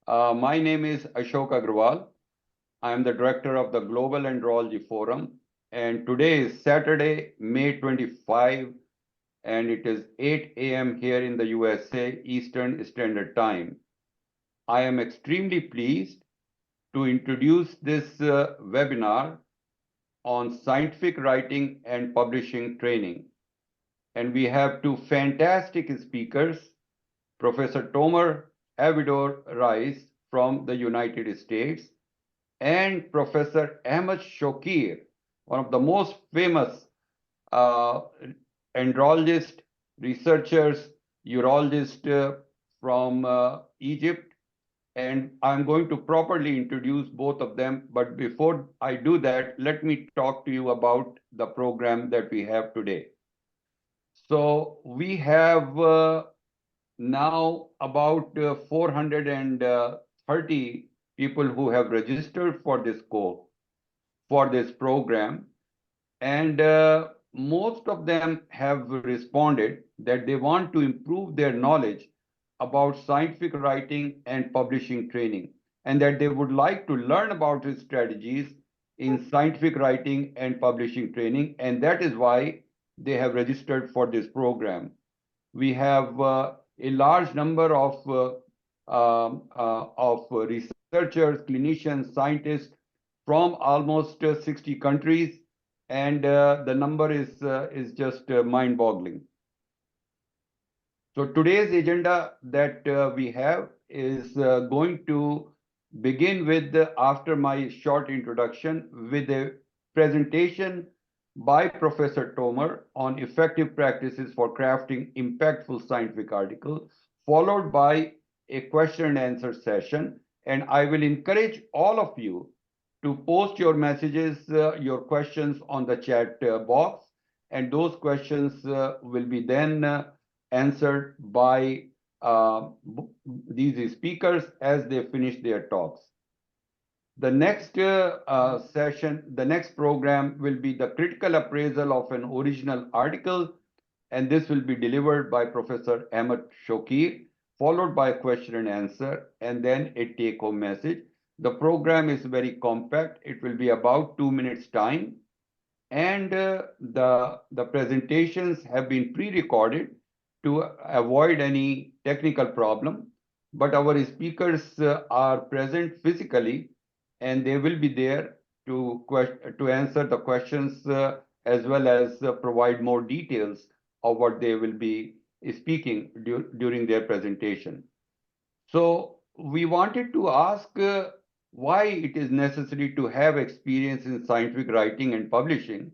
My name is Ashok Agrawal. I am the director of the Global Andrology Forum, and today is Saturday, May 25, and it is 8 a.m. here in the USA Eastern Standard Time. I am extremely pleased to introduce this webinar on scientific writing and publishing training. And we have two fantastic speakers, Professor Tomer Avidor Rice from the United States and Professor Ahmed Shokir, one of the most famous uh, andrologist, researchers, urologist from Egypt. And I'm going to properly introduce both of them. But before I do that, let me talk to you about the program that we have today. So we have now about 430 people who have registered for this course, for this program, and most of them have responded that they want to improve their knowledge about scientific writing and publishing training, and that they would like to learn about the strategies in scientific writing and publishing training, and that is why they have registered for this program. We have a large number of researchers, clinicians, scientists from almost 60 countries, and the number is just mind-boggling. So today's agenda that we have is going to begin with, after my short introduction, with a presentation by Professor Tomer on effective practices for crafting impactful scientific articles, followed by a question and answer session. And I will encourage all of you to post your messages, your questions on the chat box, and those questions will be then answered by these speakers as they finish their talks. The next session, the next program will be the critical appraisal of an original article, and this will be delivered by Professor Ahmed Shokir, followed by a question and answer, and then a take-home message. The program is very compact. It will be about 2 minutes time, and the presentations have been pre-recorded to avoid any technical problem, but our speakers are present physically, and they will be there to answer the questions as well as provide more details of what they will be speaking during their presentation. So we wanted to ask why it is necessary to have experience in scientific writing and publishing.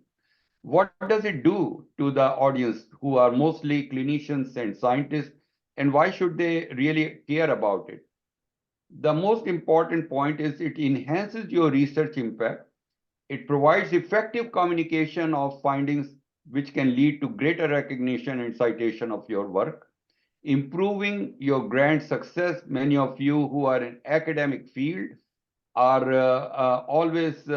What does it do to the audience who are mostly clinicians and scientists, and why should they really care about it? The most important point is it enhances your research impact. It provides effective communication of findings which can lead to greater recognition and citation of your work, improving your grant success. Many of you who are in academic field are always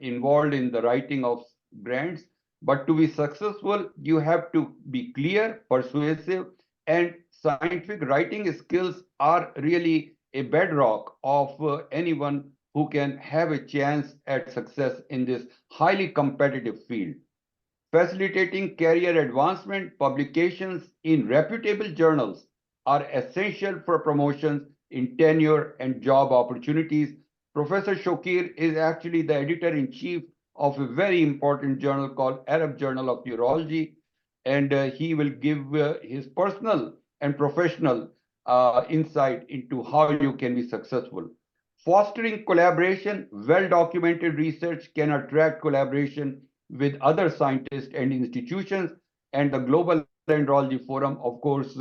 involved in the writing of grants, but to be successful, you have to be clear, persuasive, and scientific writing skills are really a bedrock of anyone who can have a chance at success in this highly competitive field. Facilitating career advancement, publications in reputable journals are essential for promotions in tenure and job opportunities. Professor Shokir is actually the editor-in-chief of a very important journal called Arab Journal of Urology, and he will give his personal and professional insight into how you can be successful. Fostering collaboration, well-documented research can attract collaboration with other scientists and institutions, and the Global Andrology Forum, of course,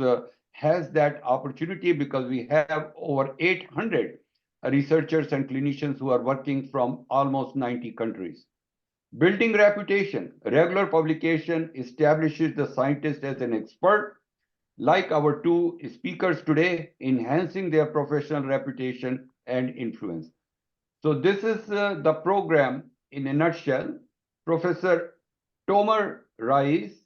has that opportunity because we have over 800 researchers and clinicians who are working from almost 90 countries. Building reputation, regular publication establishes the scientist as an expert, like our two speakers today, enhancing their professional reputation and influence. So this is the program in a nutshell. Professor Tomer Rice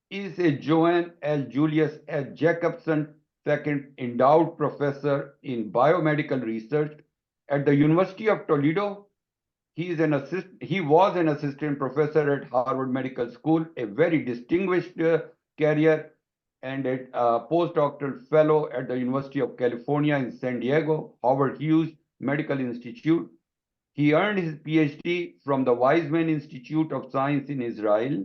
is a Joanne L. Julius L. Jacobson Second, endowed professor in biomedical research at the University of Toledo. He was an assistant professor at Harvard Medical School, a very distinguished career, and a postdoctoral fellow at the University of California in San Diego, Howard Hughes Medical Institute. He earned his PhD from the Weizmann Institute of Science in Israel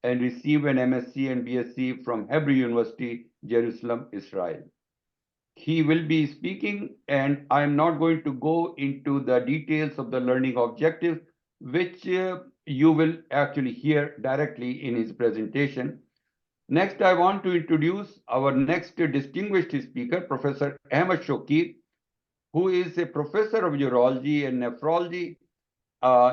and received an MSc and BSc from Hebrew University, Jerusalem, Israel. He will be speaking, and I'm not going to go into the details of the learning objectives, which you will actually hear directly in his presentation. Next, I want to introduce our next distinguished speaker, Professor Ahmed Shokir, who is a professor of urology and nephrology.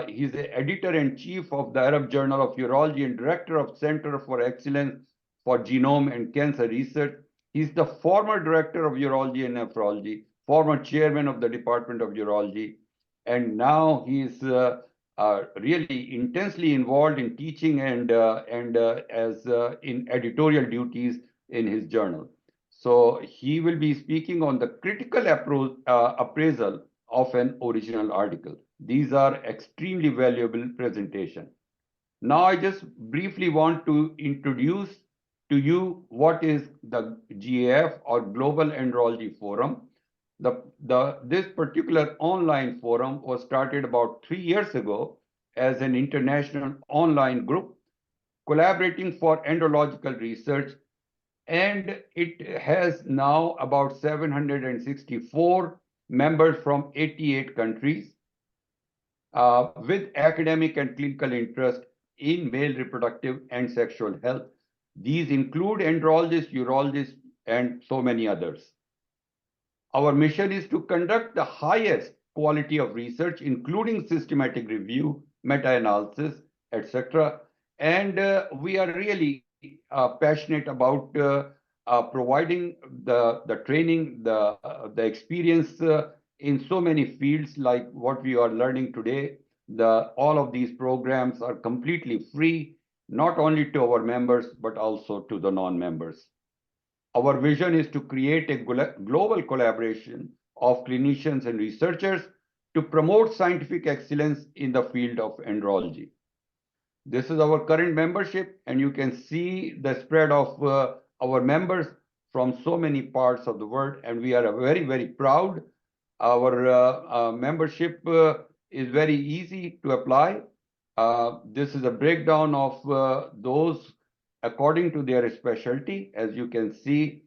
He's the editor-in-chief of the Arab Journal of Urology and director of Center for Excellence for Genome and Cancer Research. He's the former director of urology and nephrology, former chairman of the Department of Urology, and now he's really intensely involved in teaching and as in editorial duties in his journal. So he will be speaking on the critical appraisal of an original article. These are extremely valuable presentation. Now I just briefly want to introduce to you what is the GAF or Global Andrology Forum. This particular online forum was started about 3 years ago as an international online group collaborating for andrological research, and it has now about 764 members from 88 countries with academic and clinical interest in male reproductive and sexual health. These include andrologists, urologists, and so many others. Our mission is to conduct the highest quality of research, including systematic review, meta-analysis, etc. And we are really passionate about providing the training, the experience in so many fields like what we are learning today. All of these programs are completely free, not only to our members, but also to the non-members. Our vision is to create a global collaboration of clinicians and researchers to promote scientific excellence in the field of andrology. This is our current membership, and you can see the spread of our members from so many parts of the world, and we are very, very proud. Our membership is very easy to apply. This is a breakdown of those according to their specialty. As you can see,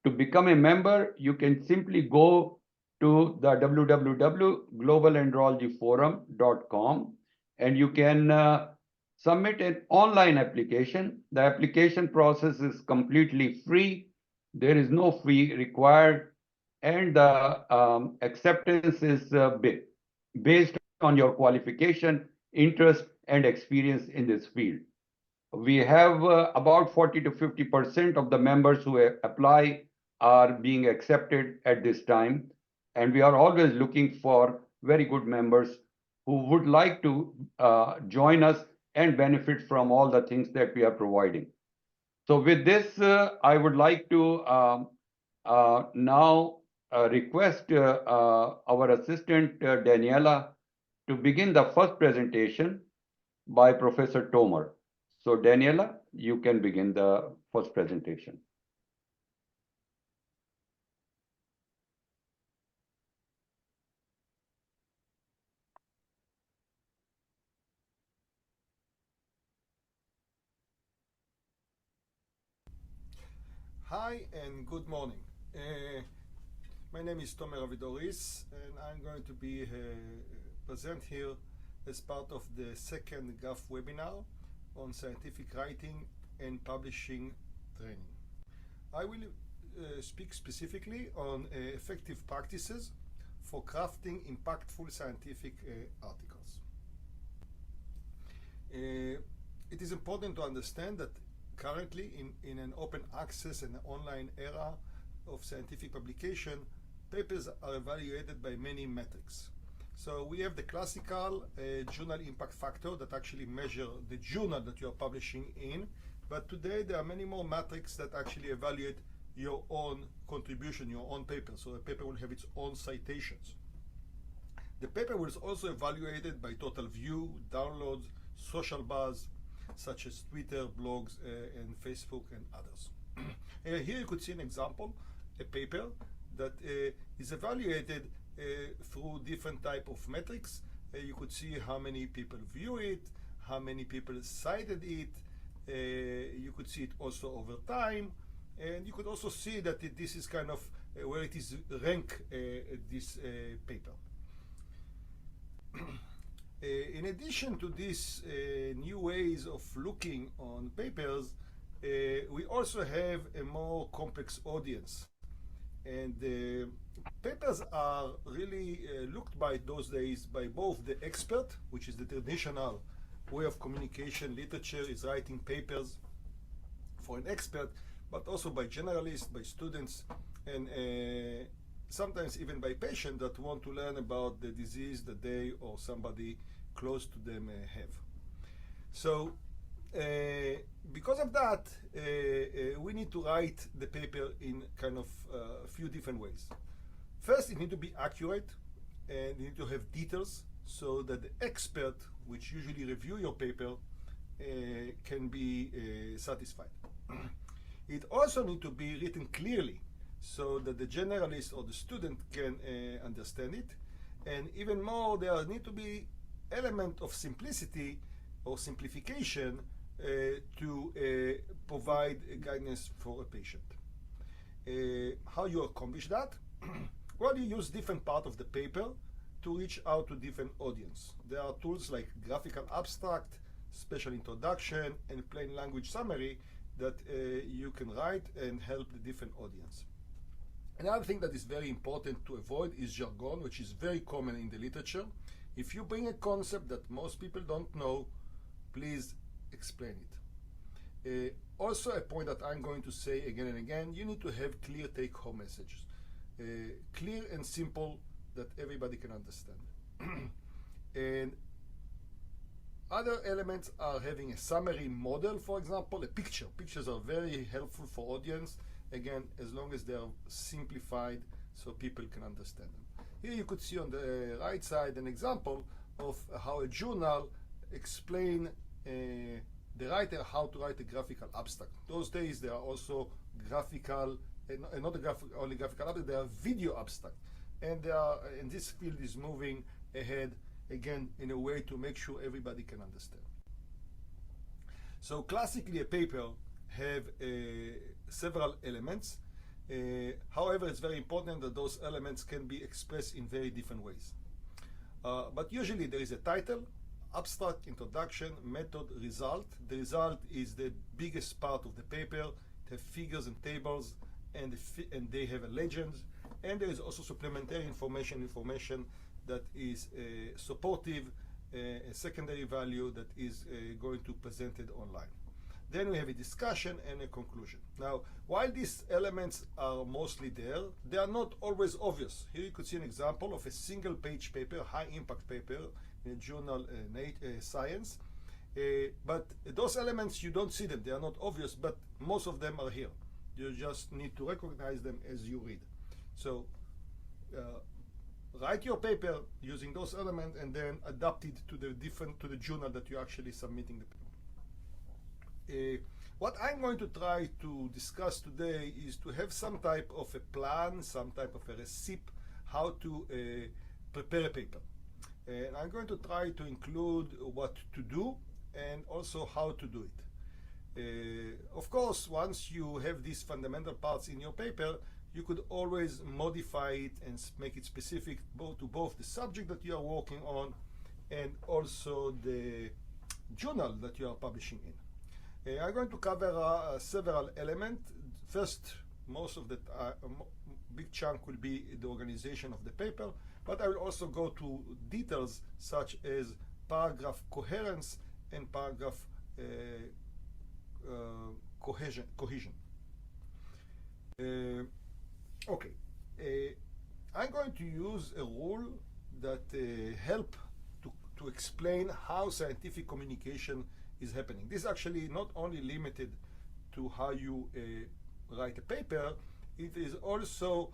to become a member, you can simply go to the www.globalandrologyforum.com, and you can submit an online application. The application process is completely free. There is no fee required, and the acceptance is based on your qualification, interest, and experience in this field. We have about 40 to 50% of the members who apply are being accepted at this time, and we are always looking for very good members who would like to join us and benefit from all the things that we are providing. So with this, I would like to now request our assistant Daniela to begin the first presentation by Professor Tomer. So Daniela, you can begin the first presentation. Hi and good morning. My name is Tomer Avidoris, and I'm going to be present here as part of the second GAF webinar on scientific writing and publishing training. I will speak specifically on effective practices for crafting impactful scientific articles. It is important to understand that currently in an open access and online era of scientific publication, papers are evaluated by many metrics. So we have the classical journal impact factor that actually measure the journal that you are publishing in, but today there are many more metrics that actually evaluate your own contribution, your own paper. So the paper will have its own citations. The paper was also evaluated by total view, downloads, social buzz, such as Twitter, blogs, and Facebook, and others. Here you could see an example, a paper that is evaluated through different type of metrics. You could see how many people view it, how many people cited it. You could see it also over time, and you could also see that this is kind of where it is ranked, this paper. In addition to these new ways of looking on papers, we also have a more complex audience. And papers are really looked by those days by both the expert, which is the traditional way of communication. Literature is writing papers for an expert, but also by generalists, by students, and sometimes even by patients that want to learn about the disease that they or somebody close to them have. So because of that, we need to write the paper in kind of a few different ways. First, it needs to be accurate, and you need to have details so that the expert, which usually review your paper, can be satisfied. It also needs to be written clearly so that the generalist or the student can understand it. And even more, there need to be element of simplicity or simplification to provide guidance for a patient. How you accomplish that? Well, you use different part of the paper to reach out to different audience. There are tools like graphical abstract, special introduction, and plain language summary that you can write and help the different audience. Another thing that is very important to avoid is jargon, which is very common in the literature. If you bring a concept that most people don't know, please explain it. Also, a point that I'm going to say again and again, you need to have clear take-home messages. Clear and simple that everybody can understand. And other elements are having a summary model, for example, a picture. Pictures are very helpful for audience, again, as long as they are simplified so people can understand them. Here you could see on the right side an example of how a journal explain the writer how to write a graphical abstract. Those days there are also graphical, not only graphical abstract, there are video abstract. And this field is moving ahead again in a way to make sure everybody can understand. So classically a paper have several elements. However, it's very important that those elements can be expressed in very different ways. But usually there is a title, abstract, introduction, method, result. The result is the biggest part of the paper. It has figures and tables, and they have a legend. And there is also supplementary information that is supportive, a secondary value that is going to be presented online. Then we have a discussion and a conclusion. Now, while these elements are mostly there, they are not always obvious. Here you could see an example of a single page paper, high impact paper in a journal Science. But those elements, you don't see them. They are not obvious, but most of them are here. You just need to recognize them as you read. So write your paper using those elements and then adapt it to the journal that you're actually submitting the paper. What I'm going to try to discuss today is to have some type of a plan, some type of a recipe, how to prepare a paper. And I'm going to try to include what to do and also how to do it. Of course, once you have these fundamental parts in your paper, you could always modify it and make it specific to both the subject that you are working on and also the journal that you are publishing in. I'm going to cover several elements. First, most of the big chunk will be the organization of the paper, but I will also go to details such as paragraph coherence and paragraph cohesion. Okay, I'm going to use a rule that help to explain how scientific communication is happening. This is actually not only limited to how you write a paper, it is also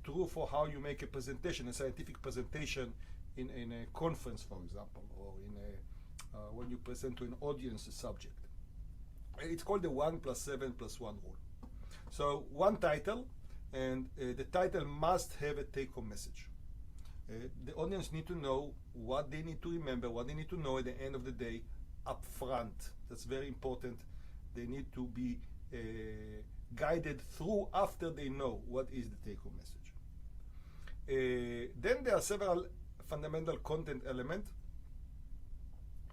true for how you make a presentation, a scientific presentation in a conference, for example, or in a when you present to an audience a subject. It's called the 1+7+1 rule. So one title, and the title must have a take-home message. The audience need to know what they need to remember, what they need to know at the end of the day up front. That's very important. They need to be guided through after they know what is the take-home message. Then there are several fundamental content elements,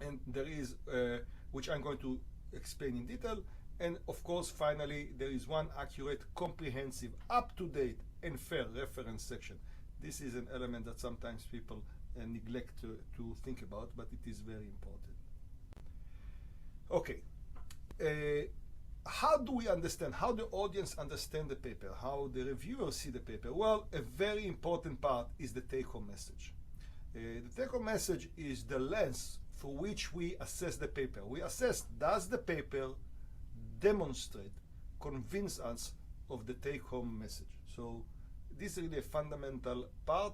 and there is, which I'm going to explain in detail. And of course, finally, there is one accurate, comprehensive, up-to-date, and fair reference section. This is an element that sometimes people neglect to think about, but it is very important. Okay. How do we understand, how the audience understand the paper, how the reviewers see the paper? Well, a very important part is the take-home message. The take-home message is the lens through which we assess the paper. We assess, does the paper demonstrate, convince us of the take-home message? So this is really a fundamental part.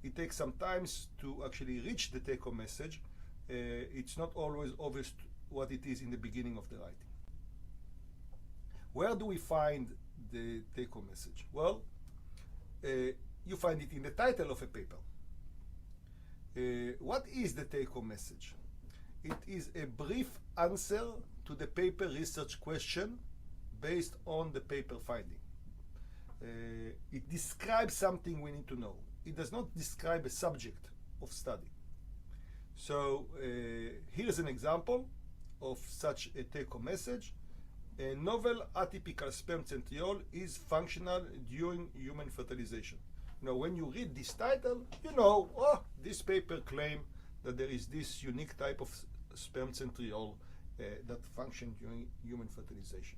It takes some time to actually reach the take-home message. It's not always obvious what it is in the beginning of the writing. Where do we find the take-home message? Well, you find it in the title of a paper. What is the take-home message? It is a brief answer to the paper research question based on the paper finding. It describes something we need to know. It does not describe a subject of study. So here's an example of such a take-home message. A novel atypical sperm centriole is functional during human fertilization. Now, when you read this title, you know, oh, this paper claims that there is this unique type of sperm centriole that functions during human fertilization.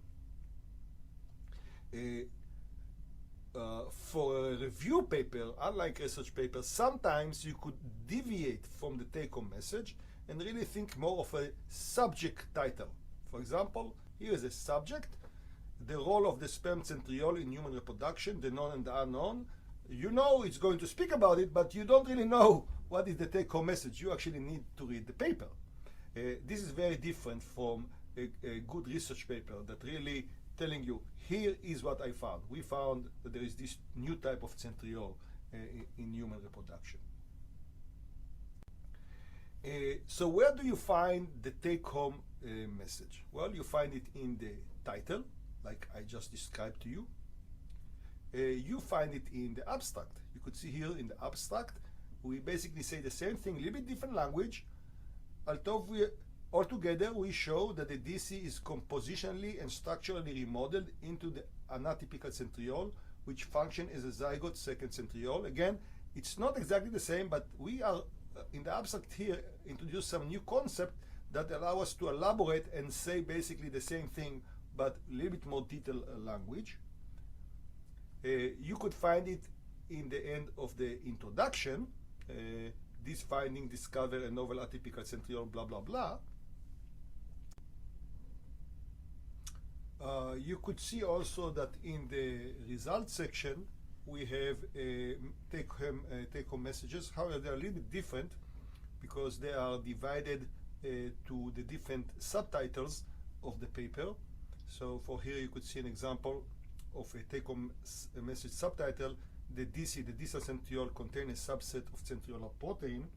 For a review paper, unlike research papers, sometimes you could deviate from the take-home message and really think more of a subject title. For example, here is a subject, the role of the sperm centriole in human reproduction, the known and the unknown. You know it's going to speak about it, but you don't really know what is the take-home message. You actually need to read the paper. This is very different from a good research paper that really telling you, here is what I found. We found that there is this new type of centriole in human reproduction. So where do you find the take-home message? Well, you find it in the title, like I just described to you. You find it in the abstract. You could see here in the abstract, we basically say the same thing, a little bit different language. Altogether, we show that the DC is compositionally and structurally remodeled into the anatypical centriole, which function as a zygote second centriole. Again, it's not exactly the same, but we are in the abstract here introduce some new concept that allow us to elaborate and say basically the same thing, but a little bit more detailed language. You could find it in the end of the introduction. This finding discover a novel atypical centriole, blah, blah, blah. You could see also that in the results section, we have take-home messages. However, they are a little bit different because they are divided to the different subtitles of the paper. So for here, you could see an example of a take-home message subtitle. The DC, the distal centriole, contain a subset of centriolar protein.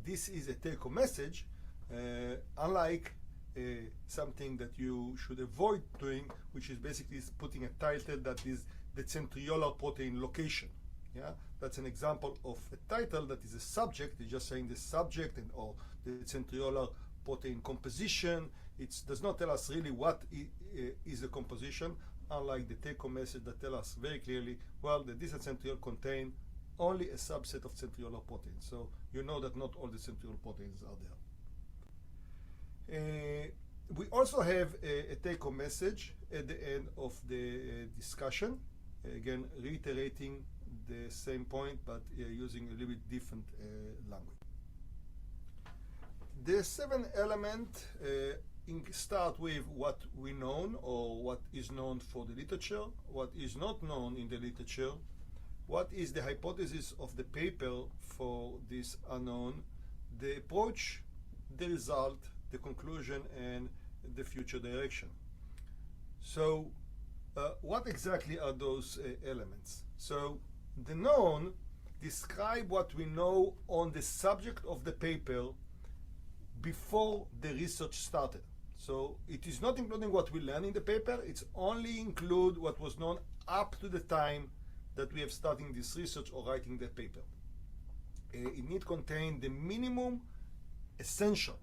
This is a take-home message, unlike something that you should avoid doing, which is basically putting a title that is the centriolar protein location. Yeah, that's an example of a title that is a subject. It's just saying the subject and or the centriolar protein composition. It does not tell us really what is the composition, unlike the take-home message that tell us very clearly, well, the distal centriole contain only a subset of centriolar proteins. So you know that not all the centriolar proteins are there. We also have a take-home message at the end of the discussion, again reiterating the same point but using a little bit different language. The 7 elements start with what we know or what is known for the literature, what is not known in the literature, what is the hypothesis of the paper for this unknown, the approach, the result, the conclusion, and the future direction. So what exactly are those elements? So the known describe what we know on the subject of the paper before the research started. So it is not including what we learn in the paper, it's only include what was known up to the time that we have starting this research or writing the paper. It need contain the minimum essential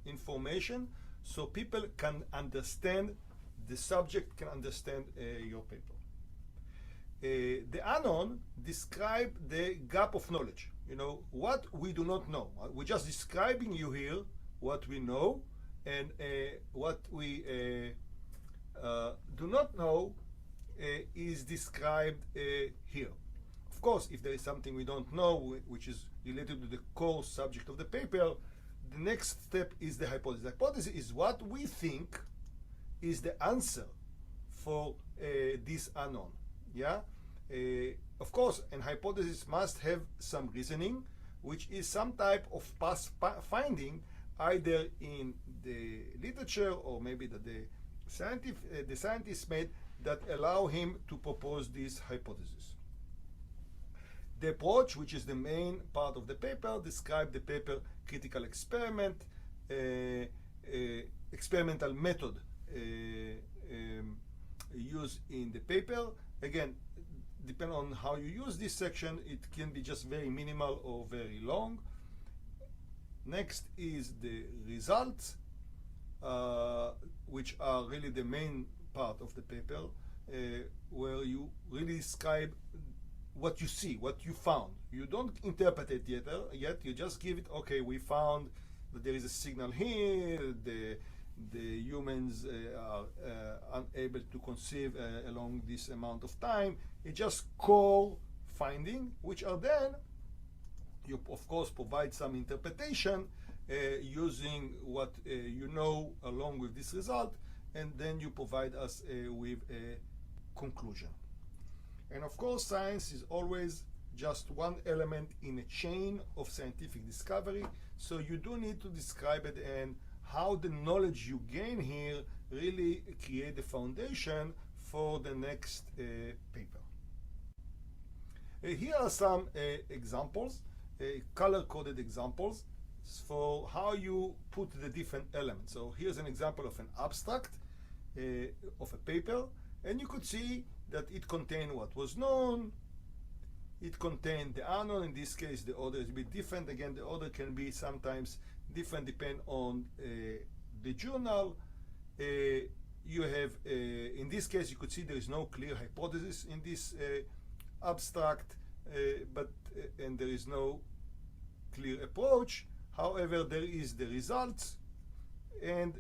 information so people can understand the subject, can understand your paper. The unknown describe the gap of knowledge. You know, what we do not know. We're just describing you here what we know, and what we do not know is described here. Of course, if there is something we don't know, which is related to the core subject of the paper, the next step is the hypothesis. The hypothesis is what we think is the answer for this unknown. Yeah. Of course, an hypothesis must have some reasoning, which is some type of past finding, either in the literature or maybe that the scientist made, that allow him to propose this hypothesis. The approach, which is the main part of the paper, describe the paper critical experiment, experimental method used in the paper. Again, depending on how you use this section, it can be just very minimal or very long. Next is the results, which are really the main part of the paper, where you really describe what you see, what you found. You don't interpret it yet, you just give it, okay, we found that there is a signal here, the humans are unable to conceive along this amount of time. It's just core finding, which are then, you of course provide some interpretation using what you know along with this result, and then you provide us with a conclusion. And of course, science is always just one element in a chain of scientific discovery, so you do need to describe it and how the knowledge you gain here really create the foundation for the next paper. Here are some examples, color-coded examples for how you put the different elements. So here's an example of an abstract of a paper, and you could see that it contained what was known, it contained the unknown. In this case, the order is a bit different. Again, the order can be sometimes different depending on the journal. You have, in this case, you could see there is no clear hypothesis in this abstract, and there is no clear approach. However, there is the results, and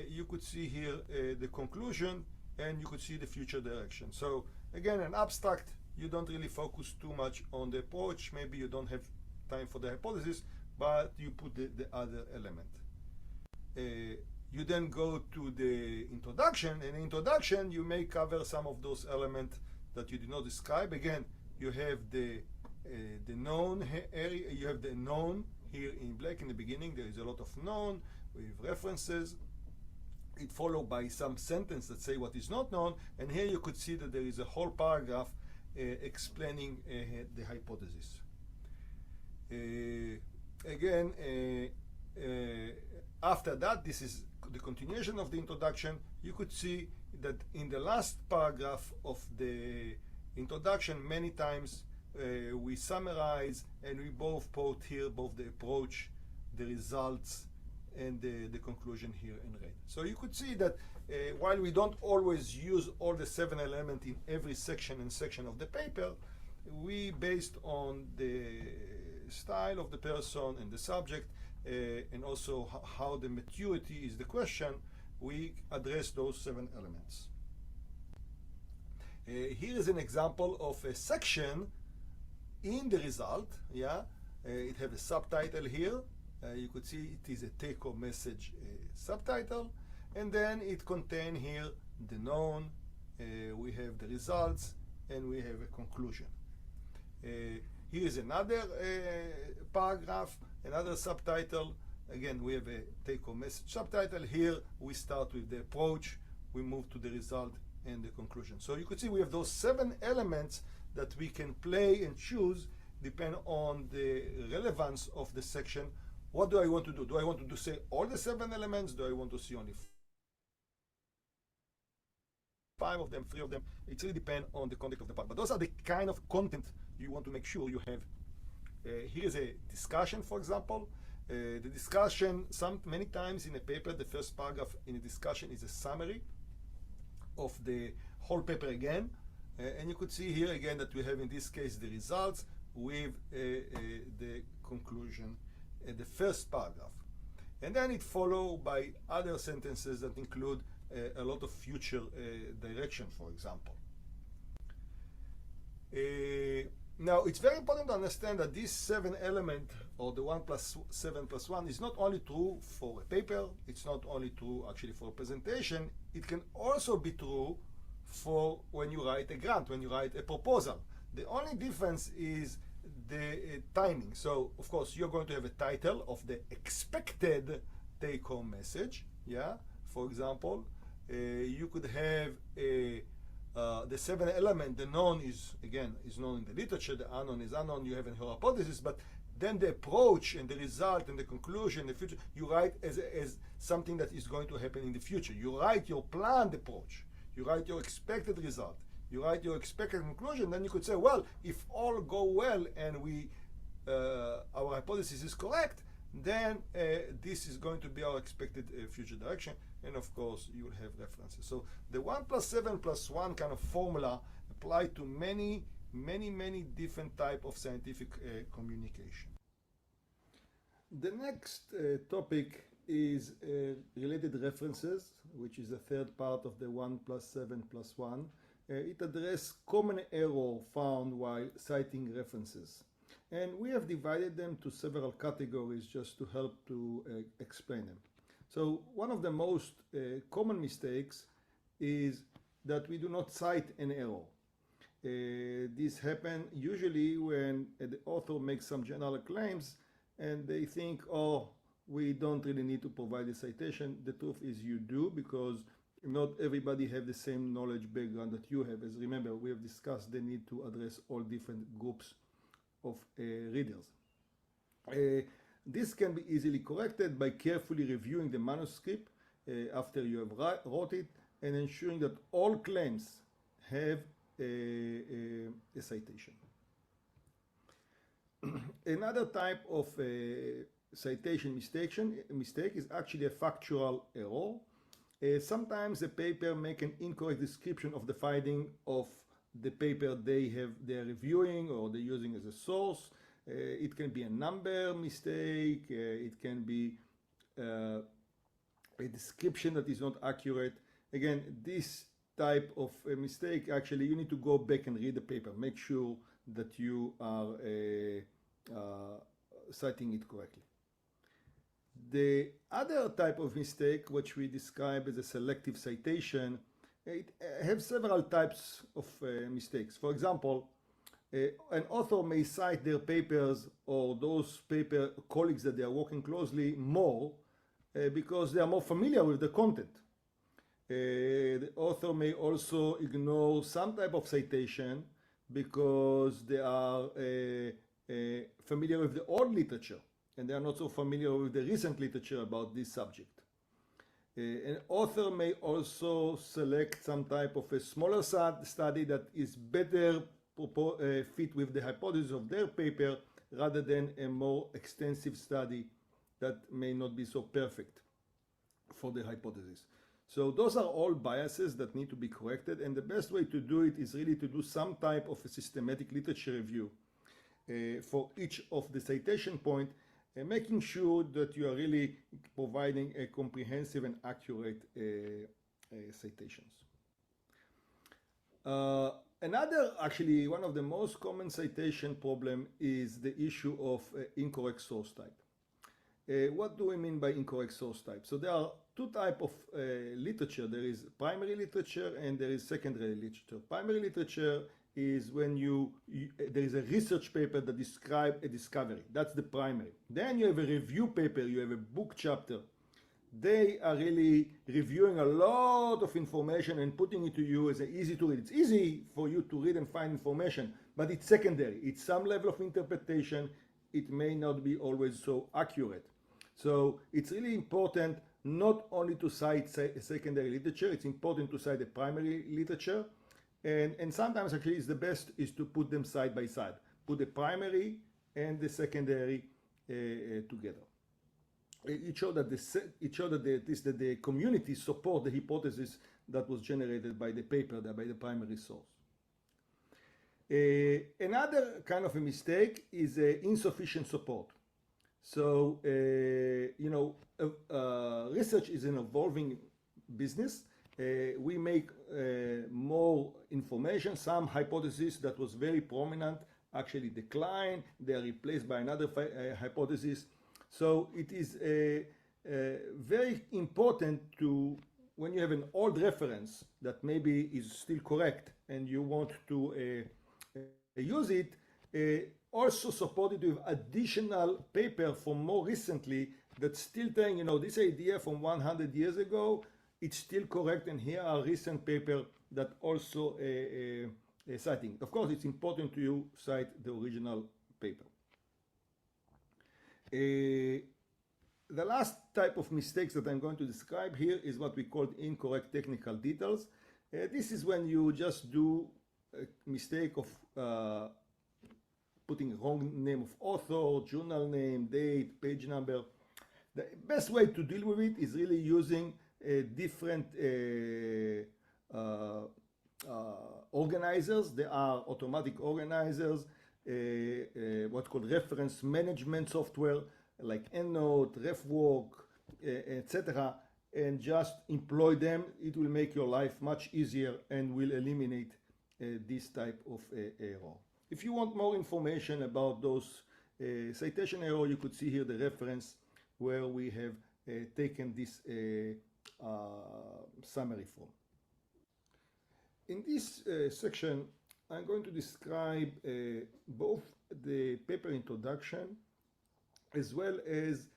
you could see here the conclusion, and you could see the future direction. So again, an abstract, you don't really focus too much on the approach. Maybe you don't have time for the hypothesis, but you put the other element. You then go to the introduction, and in introduction you may cover some of those elements that you did not describe. Again, you have the known area, you have the known here in black in the beginning. There is a lot of known with references. It followed by some sentence that say what is not known, and here you could see that there is a whole paragraph explaining the hypothesis. Again, after that, this is the continuation of the introduction. You could see that in the last paragraph of the introduction, many times we summarize, and we both put here both the approach, the results, and the conclusion here in red. So you could see that while we don't always use all the 7 elements in every section and section of the paper, we, based on the style of the person and the subject, and also how the maturity is the question, we address those 7 elements. Here is an example of a section in the result. Yeah, it has a subtitle here, You could see it is a take-home message subtitle, and then it contains here the known, we have the results, and we have a conclusion. Here is another paragraph, another subtitle. Again, we have a take-home message subtitle. Here we start with the approach, we move to the result and the conclusion. So you could see we have those 7 elements that we can play and choose depending on the relevance of the section. What do I want to do? Do I want to say all the 7 elements? Do I want to see only 5 of them, 3 of them? It really depends on the content of the part. But those are the kind of content you want to make sure you have. Here is a discussion, for example. The discussion, many times in a paper, the first paragraph in a discussion is a summary of the whole paper again. And you could see here again that we have in this case the results with the conclusion in the first paragraph. And then it followed by other sentences that include a lot of future direction, for example. Now, it's very important to understand that this 7 element, or the 1 plus 7 plus 1, is not only true for a paper, it's not only true actually for a presentation, it can also be true for when you write a grant, when you write a proposal. The only difference is the timing. So, of course, you're going to have a title of the expected take-home message, yeah? For example, you could have the 7 element, the known is known in the literature, the unknown is unknown, you have a hypothesis, but then the approach and the result and the conclusion, the future, you write as something that is going to happen in the future. You write your planned approach, you write your expected result, you write your expected conclusion, then you could say, well, if all go well and our hypothesis is correct, then this is going to be our expected future direction, and of course you will have references. So the 1 plus 7 plus 1 kind of formula apply to many different type of scientific communication. The next topic is related references, which is the third part of the 1 plus 7 plus 1. It addresses common error found while citing references. And we have divided them to several categories just to help to explain them. So one of the most common mistakes is that we do not cite an error. This happens usually when the author makes some general claims and they think, oh, we don't really need to provide a citation. The truth is you do, because not everybody have the same knowledge background that you have. As remember, we have discussed the need to address all different groups of readers. This can be easily corrected by carefully reviewing the manuscript after you have wrote it and ensuring that all claims have a citation. Another type of citation mistake is actually a factual error. Sometimes a paper make an incorrect description of the finding of the paper they are reviewing or they're using as a source. It can be a number mistake, it can be a description that is not accurate. Again, this type of a mistake, actually you need to go back and read the paper, make sure that you are citing it correctly. The other type of mistake, which we describe as a selective citation, it has several types of mistakes. For example, an author may cite their papers or those paper colleagues that they are working closely more because they are more familiar with the content. The author may also ignore some type of citation because they are familiar with the old literature and they are not so familiar with the recent literature about this subject. An author may also select some type of a smaller study that is better fit with the hypothesis of their paper rather than a more extensive study that may not be so perfect for the hypothesis. So those are all biases that need to be corrected, and the best way to do it is really to do some type of a systematic literature review for each of the citation point, and making sure that you are really providing a comprehensive and accurate citations. Actually, one of the most common citation problem is the issue of incorrect source type. What do we mean by incorrect source type? So there are two types of literature. There is primary literature and there is secondary literature. Primary literature is when there is a research paper that describes a discovery. That's the primary. Then you have a review paper, you have a book chapter. They are really reviewing a lot of information and putting it to you as easy to read. It's easy for you to read and find information, but it's secondary. It's some level of interpretation. It may not be always so accurate. So it's really important not only to cite secondary literature, it's important to cite the primary literature. And sometimes actually it's the best is to put them side by side. Put the primary and the secondary together. It showed that the community support the hypothesis that was generated by the paper, by the primary source. Another kind of a mistake is insufficient support. So, research is an evolving business. We make more information. Some hypotheses that was very prominent actually decline. They are replaced by another hypothesis. So it is very important to, when you have an old reference that maybe is still correct and you want to use it, also supported with additional paper from more recently that's still saying, this idea from 100 years ago, it's still correct, and here are recent paper that also citing. Of course, it's important to you cite the original paper. The last type of mistakes that I'm going to describe here is what we call incorrect technical details. This is when you just do a mistake of putting wrong name of author, journal name, date, page number. The best way to deal with it is really using different organizers. There are automatic organizers, what's called reference management software like EndNote, RefWalk, etc., and just employ them. It will make your life much easier and will eliminate this type of error. If you want more information about those citation error, you could see here the reference where we have taken this summary from. In this section, I'm going to describe both the paper introduction as well as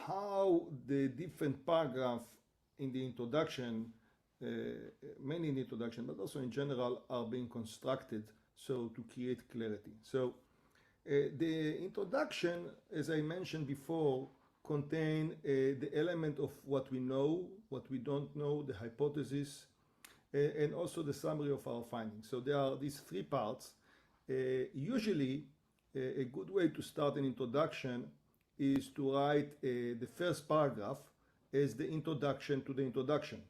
how the different paragraphs in the introduction, mainly in the introduction, but also in general, are being constructed so to create clarity. So the introduction, as I mentioned before, contain the element of what we know, what we don't know, the hypothesis, and also the summary of our findings. So there are these three parts. Usually, a good way to start an introduction is to write the first paragraph as the introduction to the introduction.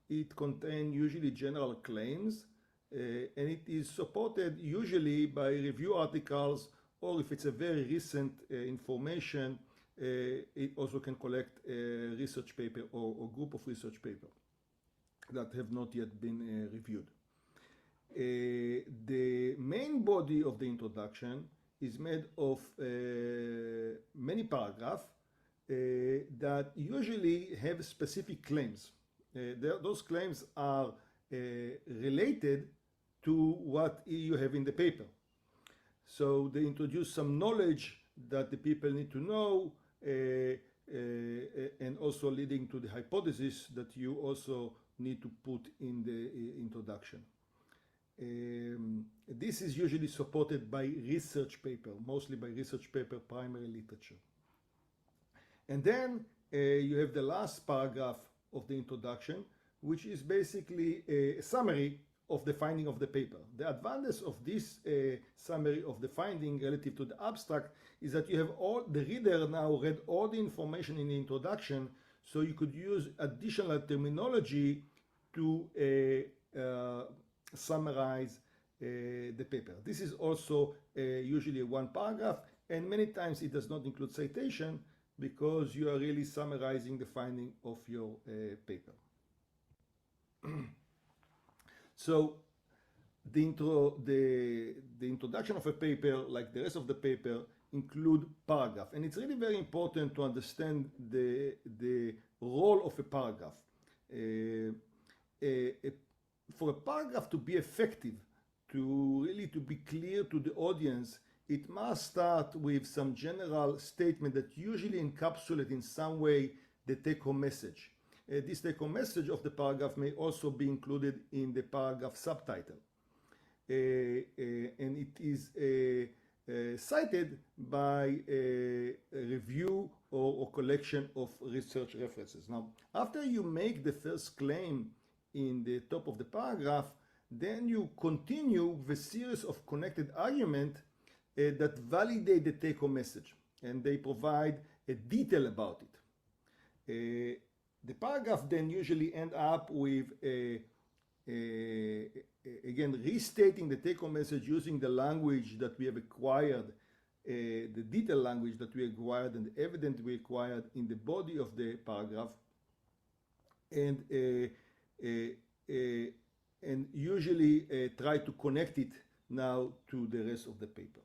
It contains usually general claims, and it is supported usually by review articles, or if it's a very recent information, it also can collect a research paper or group of research paper that have not yet been reviewed. The main body of the introduction is made of many paragraphs that usually have specific claims. Those claims are related to what you have in the paper. So they introduce some knowledge that the people need to know, and also leading to the hypothesis that you also need to put in the introduction. This is usually supported by research paper, mostly by research paper, primary literature. And then you have the last paragraph of the introduction, which is basically a summary of the finding of the paper. The advantage of this summary of the finding relative to the abstract is that you have the reader now read all the information in the introduction, so you could use additional terminology to summarize the paper. This is also usually one paragraph, and many times it does not include citation because you are really summarizing the finding of your paper. So the introduction of a paper, like the rest of the paper, include paragraph. And it's really very important to understand the role of a paragraph. For a paragraph to be effective, to be clear to the audience, it must start with some general statement that usually encapsulate in some way the take-home message. This take-home message of the paragraph may also be included in the paragraph subtitle. And it is cited by a review or collection of research references. Now, after you make the first claim in the top of the paragraph, then you continue with a series of connected arguments that validate the take-home message, and they provide a detail about it. The paragraph then usually end up with again restating the take-home message using the language that we have acquired, the detailed language that we acquired and the evidence we acquired in the body of the paragraph, and usually try to connect it now to the rest of the paper.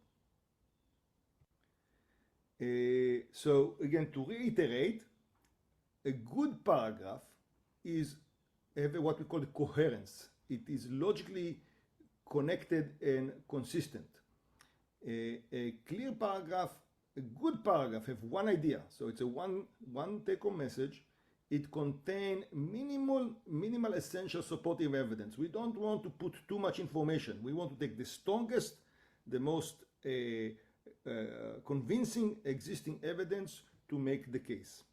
So again, to reiterate, a good paragraph is have what we call the coherence. It is logically connected and consistent. A clear paragraph, a good paragraph, have one idea. So it's a one take-home message. It contains minimal essential supportive evidence. We don't want to put too much information. We want to take the strongest, the most convincing existing evidence to make the case.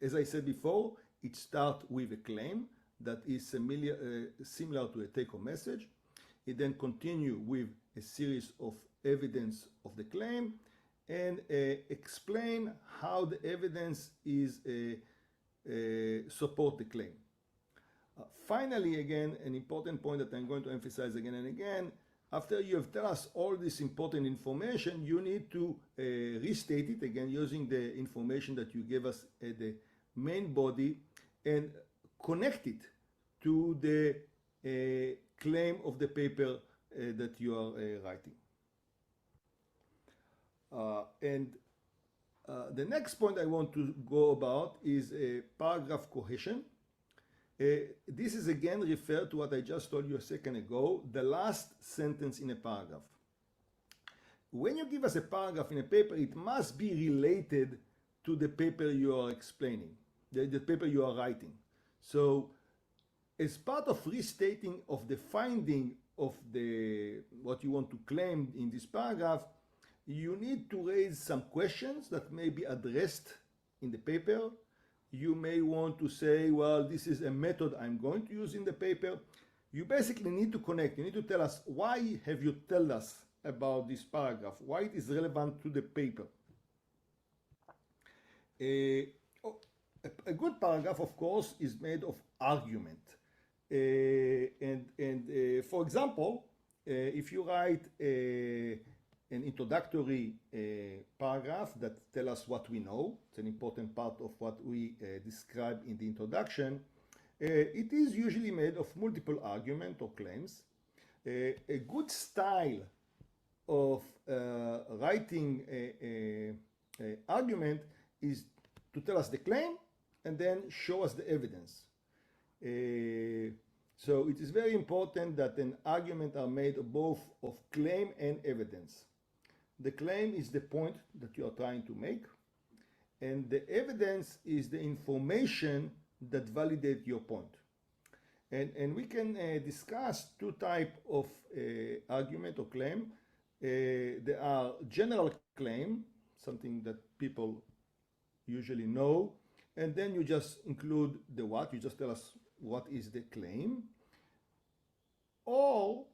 As I said before, it starts with a claim that is similar to a take-home message. It then continues with a series of evidence of the claim and explain how the evidence is support the claim. Finally, again, an important point that I'm going to emphasize again and again, after you have tell us all this important information, you need to restate it, again, using the information that you gave us at the main body and connect it to the claim of the paper that you are writing. The next point I want to go about is paragraph cohesion. This is again referred to what I just told you a second ago, the last sentence in a paragraph. When you give us a paragraph in a paper, it must be related to the paper you are explaining, the paper you are writing. So as part of restating of the finding of what you want to claim in this paragraph, you need to raise some questions that may be addressed in the paper. You may want to say, well, this is a method I'm going to use in the paper. You basically need to connect. You need to tell us, why have you told us about this paragraph? Why it is relevant to the paper? A good paragraph, of course, is made of argument. For example, if you write an introductory paragraph that tells us what we know, it's an important part of what we describe in the introduction, it is usually made of multiple arguments or claims. A good style of writing an argument is to tell us the claim and then show us the evidence. So it is very important that an argument are made both of claim and evidence. The claim is the point that you are trying to make, and the evidence is the information that validates your point. And we can discuss two types of argument or claim. There are general claim, something that people usually know, and then you just include the what, you just tell us what is the claim. Or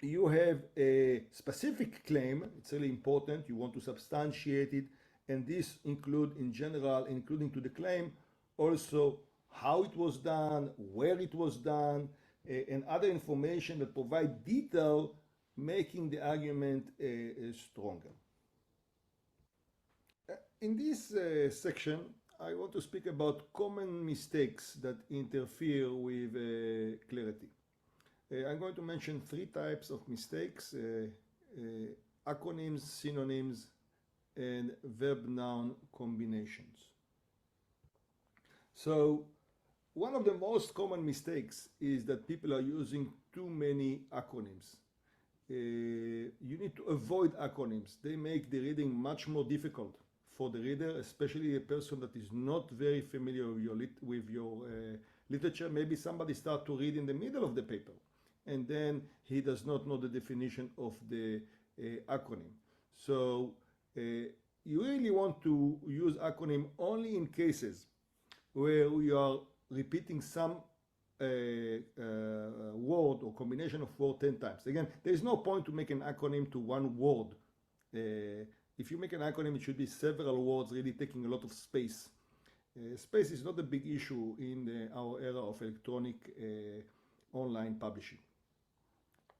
you have a specific claim, it's really important, you want to substantiate it, and this include in general, including to the claim, also how it was done, where it was done, and other information that provide detail, making the argument stronger. In this section, I want to speak about common mistakes that interfere with clarity. I'm going to mention three types of mistakes. acronyms, synonyms, and verb-noun combinations. So one of the most common mistakes is that people are using too many acronyms. You need to avoid acronyms. They make the reading much more difficult for the reader, especially a person that is not very familiar with your literature. Maybe somebody starts to read in the middle of the paper, and then he does not know the definition of the acronym. So you really want to use acronym only in cases where you are repeating some word or combination of word 10 times. Again, there is no point to make an acronym to one word. If you make an acronym, it should be several words, really taking a lot of space. Space is not a big issue in our era of electronic online publishing.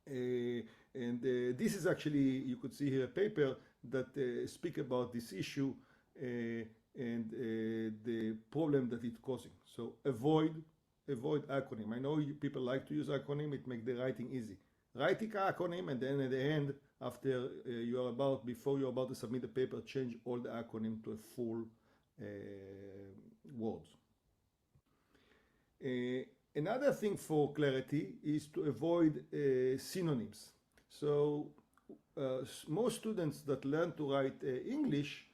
This is actually, you could see here a paper that speak about this issue and the problem that it's causing. So avoid acronym. I know people like to use acronym. It makes the writing easy. Writing acronym, and then at the end, before you're about to submit the paper, change all the acronym to a full words. Another thing for clarity is to avoid synonyms. So most students that learn to write English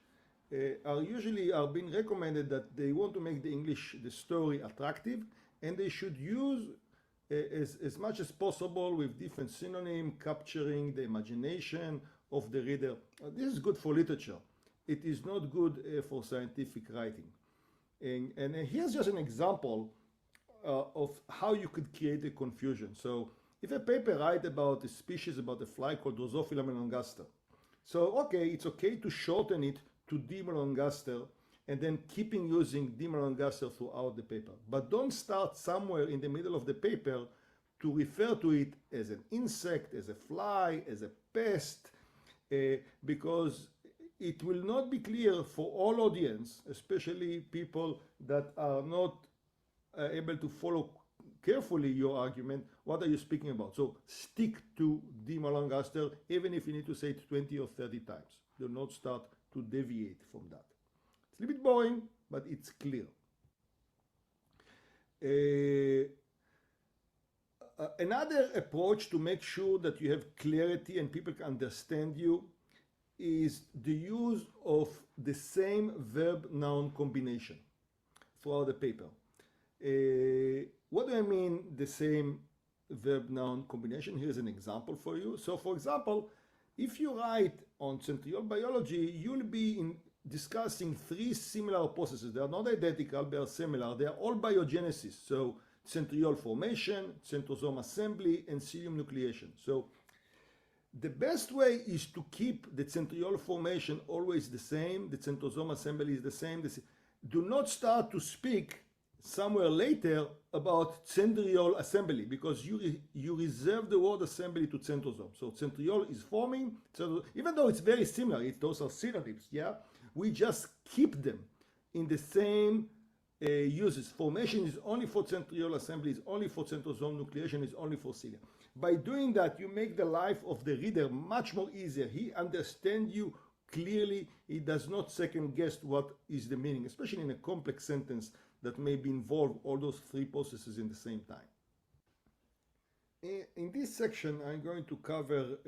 are being recommended that they want to make the story attractive, and they should use as much as possible with different synonyms, capturing the imagination of the reader. This is good for literature. It is not good for scientific writing. And here's just an example of how you could create a confusion. So if a paper writes about a species, about a fly called Drosophila melanogaster, so it's okay to shorten it to D. melanogaster and then keeping using D. melanogaster throughout the paper. But don't start somewhere in the middle of the paper to refer to it as an insect, as a fly, as a pest, because it will not be clear for all audience, especially people that are not able to follow carefully your argument, what are you speaking about? So stick to D. melanogaster, even if you need to say it 20 or 30 times. Do not start to deviate from that. It's a little bit boring, but it's clear. Another approach to make sure that you have clarity and people can understand you is the use of the same verb-noun combination throughout the paper. What do I mean the same verb-noun combination? Here's an example for you. So for example, if you write on centriole biology, you'll be discussing three similar processes. They are not identical, they are similar. They are all biogenesis. So centriole formation, centrosome assembly, and cilium nucleation. So the best way is to keep the centriole formation always the same, the centrosome assembly is the same. Do not start to speak somewhere later about centriole assembly, because you reserve the word assembly to centrosome. So centriole is forming, even though it's very similar, those are synonyms, yeah? We just keep them in the same uses. Formation is only for centriole, assembly is only for centrosome, nucleation is only for cilia. By doing that, you make the life of the reader much more easier. He understands you clearly. He does not second guess what is the meaning, especially in a complex sentence that may involve all those three processes in the same time. In this section, I'm going to cover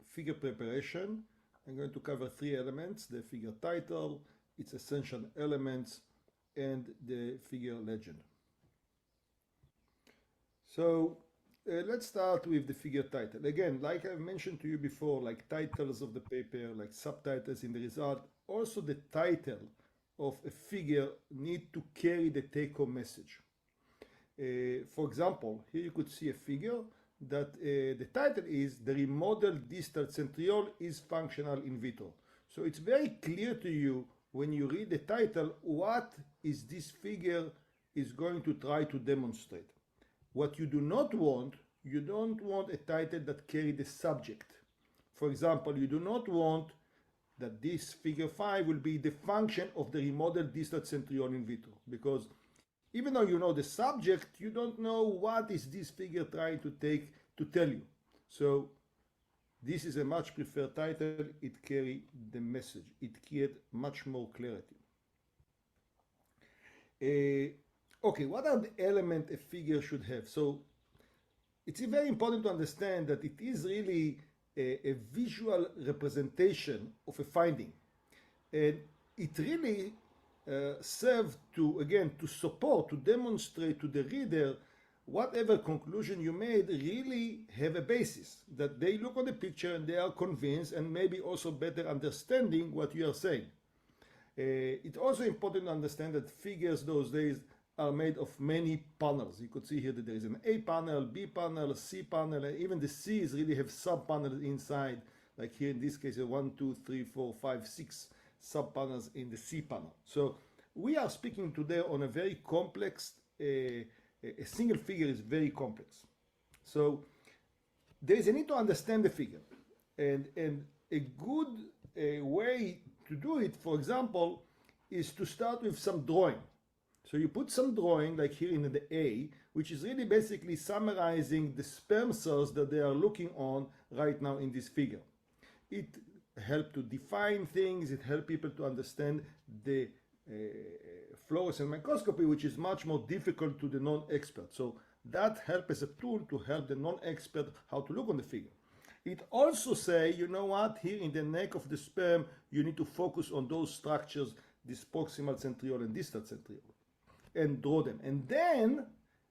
figure preparation. I'm going to cover three elements: the figure title, its essential elements, and the figure legend. So let's start with the figure title. Again, like I've mentioned to you before, like titles of the paper, like subtitles in the result, also the title of a figure need to carry the take-home message. For example, here you could see a figure that the title is "The remodeled distal centriole is functional in vitro." So it's very clear to you when you read the title what is this figure is going to try to demonstrate. What you do not want, you don't want a title that carries the subject. For example, you do not want that this figure 5 will be the function of the remodeled distal centriole in vitro, because even though you know the subject, you don't know what is this figure trying to tell you. So This is a much preferred title. It carries the message. It creates much more clarity. Okay, what are the elements a figure should have? So it's very important to understand that it is really a visual representation of a finding. And it really serves to, again, to support, to demonstrate to the reader whatever conclusion you made really have a basis, that they look on the picture and they are convinced and maybe also better understanding what you are saying. It's also important to understand that figures those days are made of many panels. You could see here that there is an A panel, B panel, C panel, and even the C's really have sub-panels inside, like here in this case, 1, 2, 3, 4, 5, 6 sub-panels in the C panel. So we are speaking today on a very complex, a single figure is very complex. So there is a need to understand the figure. And a good way to do it, for example, is to start with some drawing. So you put some drawing, like here in the A, which is really basically summarizing the sperm cells that they are looking on right now in this figure. It helps to define things, it helps people to understand the fluorescence microscopy, which is much more difficult to the non-expert. So that helps as a tool to help the non-expert how to look on the figure. It also say, you know what, here in the neck of the sperm, you need to focus on those structures, this proximal centriole and distal centriole, and draw them. And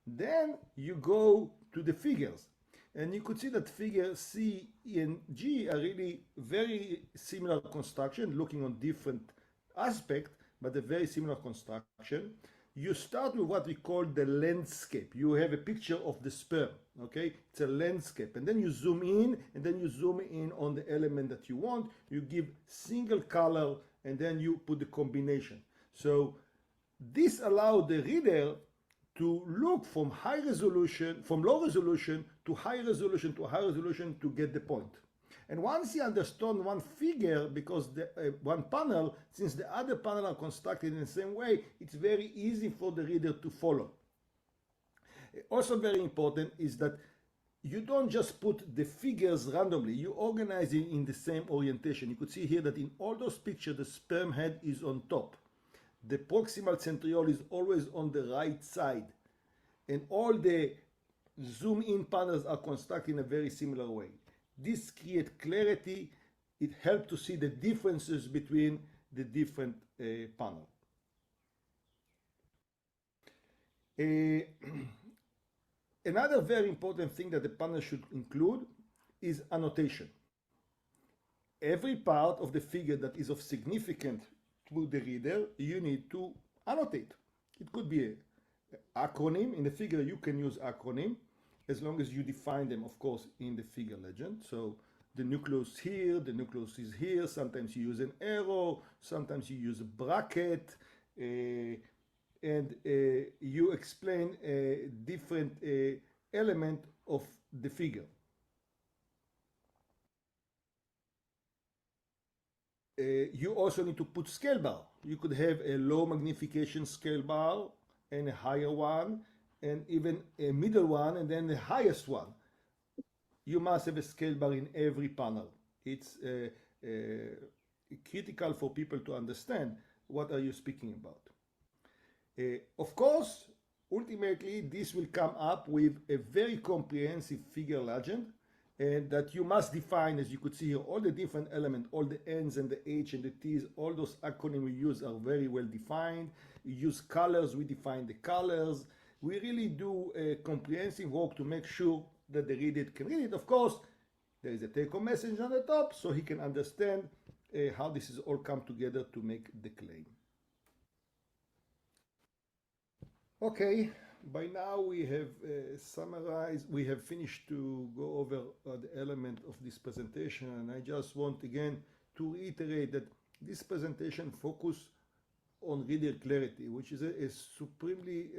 then you go to the figures. And you could see that figure C and G are really very similar construction, looking on different aspects, but a very similar construction. You start with what we call the landscape. You have a picture of the sperm, okay? It's a landscape. And then you zoom in, and then you zoom in on the element that you want. You give single color, and then you put the combination. So this allows the reader to look from high resolution, from low resolution to high resolution to high resolution to get the point. And once you understand one figure, because the one panel, since the other panel are constructed in the same way, it's very easy for the reader to follow. Also very important is that you don't just put the figures randomly, you organize it in the same orientation. You could see here that in all those pictures, the sperm head is on top. The proximal centriole is always on the right side. And all the zoom in panels are constructed in a very similar way. This creates clarity. It helps to see the differences between the different panels. Another very important thing that the panel should include is annotation. Every part of the figure that is of significance to the reader, you need to annotate. It could be an acronym. In the figure, you can use acronym, as long as you define them, of course, in the figure legend. So the nucleus here, the nucleus is here. Sometimes you use an arrow, sometimes you use a bracket, and you explain a different element of the figure. You also need to put scale bar. You could have a low magnification scale bar and a higher one, and even a middle one, and then the highest one. You must have a scale bar in every panel. It's critical for people to understand what are you speaking about. Of course, ultimately, this will come up with a very comprehensive figure legend, and that you must define, as you could see here, all the different elements, all the N's and the H and the T's, all those acronyms we use are very well defined. We use colors, we define the colors. We really do a comprehensive work to make sure that the reader can read it. Of course, there is a take-home message on the top, so he can understand how this is all come together to make the claim. Okay, by now we have summarized, we have finished to go over the element of this presentation, and I just want again to reiterate that this presentation focus on reader clarity, which is a supremely,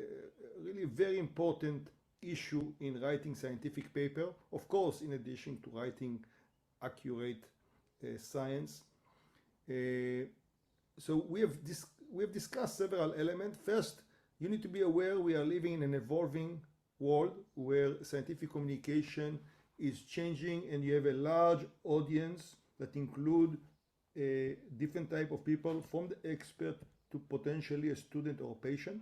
really very important issue in writing scientific paper, of course, in addition to writing accurate science. So we have discussed several elements. First, you need to be aware we are living in an evolving world where scientific communication is changing, and you have a large audience that include different type of people, from the expert to potentially a student or patient.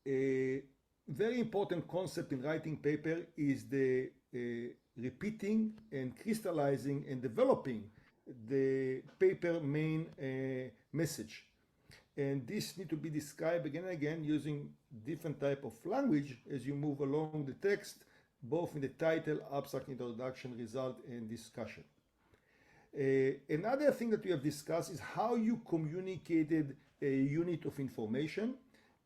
A very important concept in writing paper is the repeating and crystallizing and developing the paper main message. And this need to be described again and again using different type of language as you move along the text, both in the title, abstract, introduction, result, and discussion. Another thing that we have discussed is how you communicated a unit of information.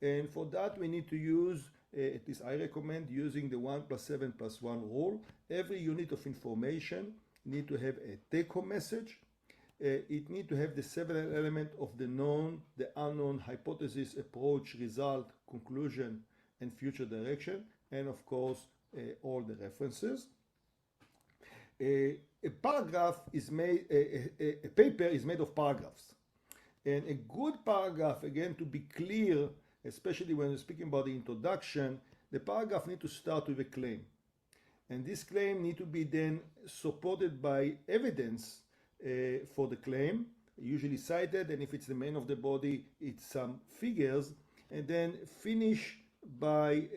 And for that, we need to use, at least I recommend using the 1 + 7 + 1 rule. Every unit of information need to have a take-home message. It need to have the several element of the known, the unknown, hypothesis, approach, result, conclusion, and future direction, and of course, all the references. A paragraph is made, a paper is made of paragraphs. And a good paragraph, again, to be clear, especially when you're speaking about the introduction, the paragraph need to start with a claim. And this claim need to be then supported by evidence for the claim, usually cited, and if it's the main of the body, it's some figures, and then finish by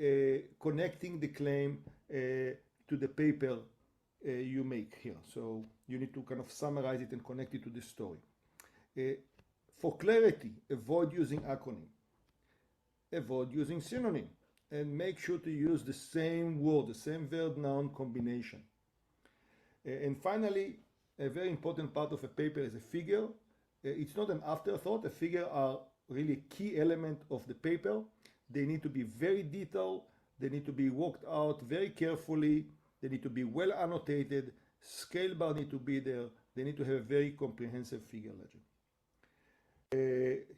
connecting the claim to the paper you make here. So you need to kind of summarize it and connect it to the story. For clarity, avoid using acronym. Avoid using synonym, and make sure to use the same word, the same verb-noun combination. And finally, a very important part of a paper is a figure. It's not an afterthought. A figure are really a key element of the paper. They need to be very detailed. They need to be worked out very carefully. They need to be well annotated. Scale bar need to be there. They need to have a very comprehensive figure legend.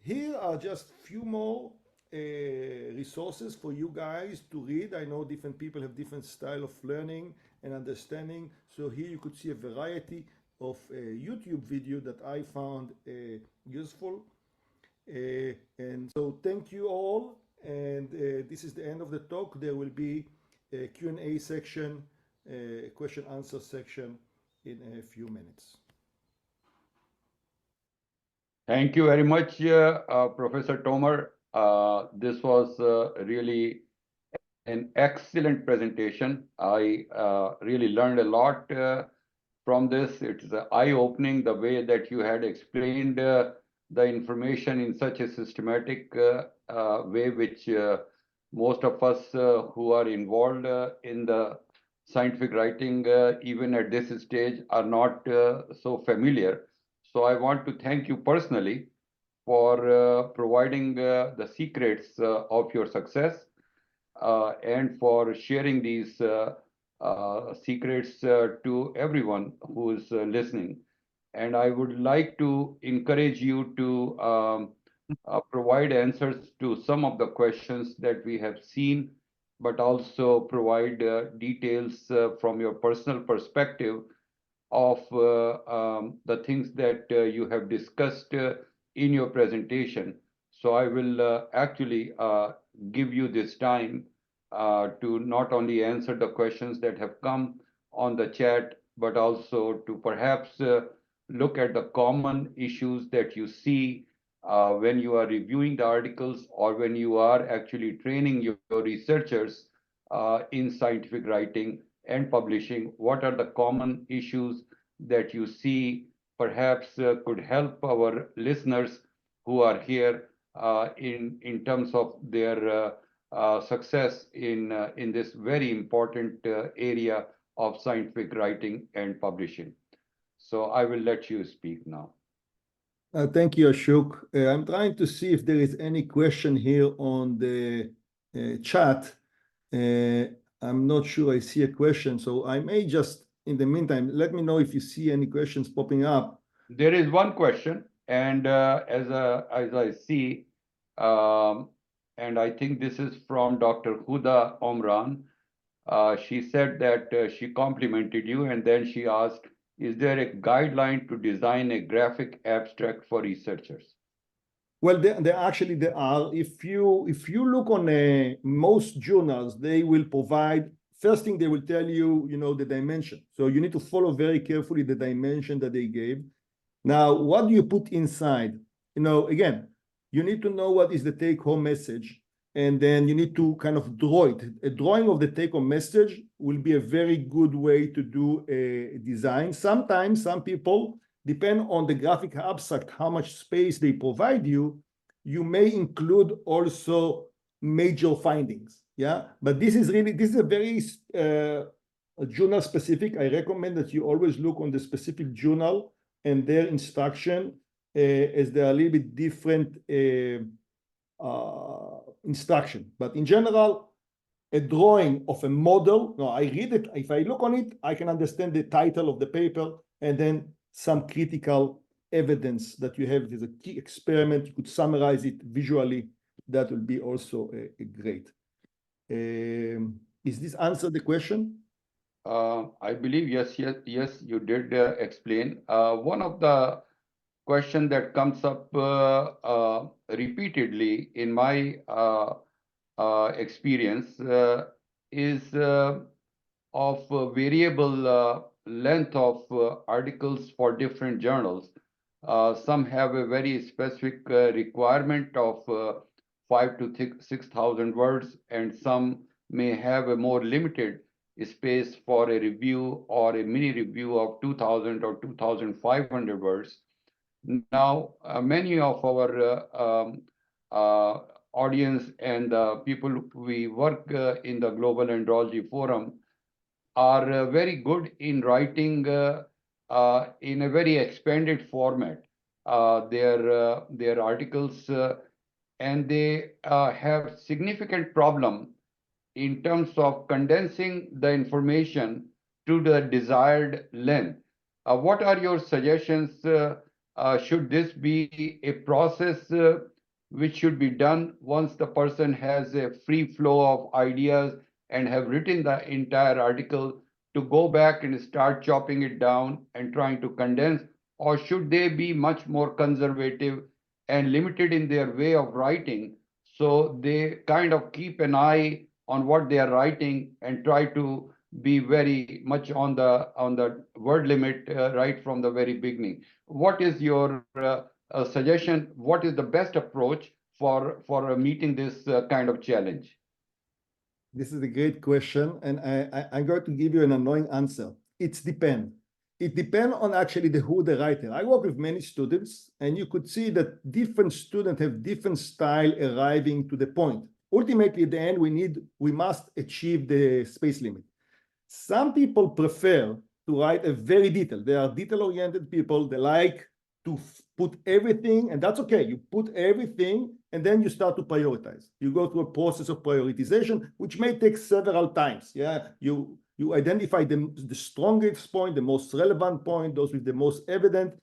Here are just few more resources for you guys to read. I know different people have different style of learning and understanding. So here you could see a variety of YouTube video that I found useful. And so thank you all. And this is the end of the talk. There will be a Q&A section, question answer section in a few minutes. Thank you very much, Professor Tomer. This was really an excellent presentation. I really learned a lot from this. It's eye-opening the way that you had explained the information in such a systematic way, which most of us who are involved in the scientific writing, even at this stage, are not so familiar. So I want to thank you personally for providing the secrets of your success and for sharing these secrets to everyone who is listening. And I would like to encourage you to provide answers to some of the questions that we have seen, but also provide details from your personal perspective of the things that you have discussed in your presentation. So I will actually give you this time to not only answer the questions that have come on the chat, but also to perhaps look at the common issues that you see when you are reviewing the articles or when you are actually training your researchers in scientific writing and publishing. What are the common issues that you see perhaps could help our listeners who are here in terms of their success in this very important area of scientific writing and publishing. So I will let you speak now. Thank you, Ashok. I'm trying to see if there is any question here on the chat. I'm not sure I see a question, so I may just, in the meantime, let me know if you see any questions popping up. There is one question, and as I see, and I think this is from Dr. Huda Omran. She said that she complimented you, and then she asked, is there a guideline to design a graphic abstract for researchers? Well, there actually there are. If you look on most journals, they will provide first thing they will tell you, the dimension. So you need to follow very carefully the dimension that they gave. Now, what do you put inside? Again, you need to know what is the take-home message, and then you need to kind of draw it. A drawing of the take-home message will be a very good way to do a design. Sometimes some people, depend on the graphic abstract, how much space they provide you, you may include also major findings. Yeah, but this is a very journal specific. I recommend that you always look on the specific journal and their instruction, as they are a little bit different instruction. But in general, a drawing of a model, no, I read it, if I look on it, I can understand the title of the paper, and then some critical evidence that you have. It is a key experiment, you could summarize it visually. That will be also a great. Is this answer the question? I believe yes, you did explain. One of the question that comes up repeatedly in my experience is of variable length of articles for different journals. Some have a very specific requirement of 5,000 to 6,000 words, and some may have a more limited space for a review or a mini review of 2,000 or 2,500 words. Now, many of our audience and people we work in the Global Andrology Forum are very good in writing in a very expanded format their articles, and they have significant problem in terms of condensing the information to the desired length. What are your suggestions? Should this be a process which should be done once the person has a free flow of ideas and have written the entire article, to go back and start chopping it down and trying to condense? Or should they be much more conservative and limited in their way of writing, so they kind of keep an eye on what they are writing and try to be very much on the word limit right from the very beginning? What is your suggestion? What is the best approach for meeting this kind of challenge? This is a great question, and I'm going to give you an annoying answer. It depends. It depends on actually who the writer. I work with many students, and you could see that different students have different style arriving to the point. Ultimately, at the end, we must achieve the space limit. Some people prefer to write a very detailed. They are detail-oriented people. They like to put everything, and that's okay. You put everything, and then you start to prioritize. You go through a process of prioritization, which may take several times. Yeah, you identify the strongest point, the most relevant point, those with the most evidence,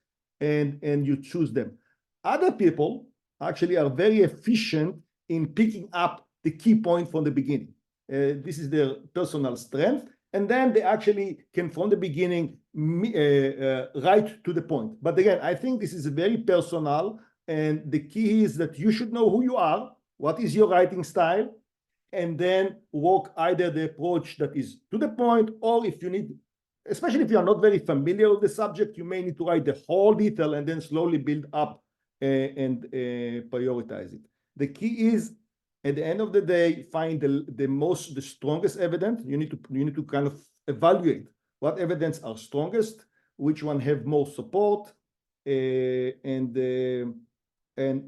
and you choose them. Other people actually are very efficient in picking up the key point from the beginning. This is their personal strength. And then they actually can, from the beginning, write to the point. But again, I think this is very personal. And the key is that you should know who you are, what is your writing style, and then work either the approach that is to the point, or if you need, especially if you are not very familiar with the subject, you may need to write the whole detail and then slowly build up and prioritize it. The key is, at the end of the day, find the strongest evidence. You need to kind of evaluate what evidence are strongest, which one have more support, and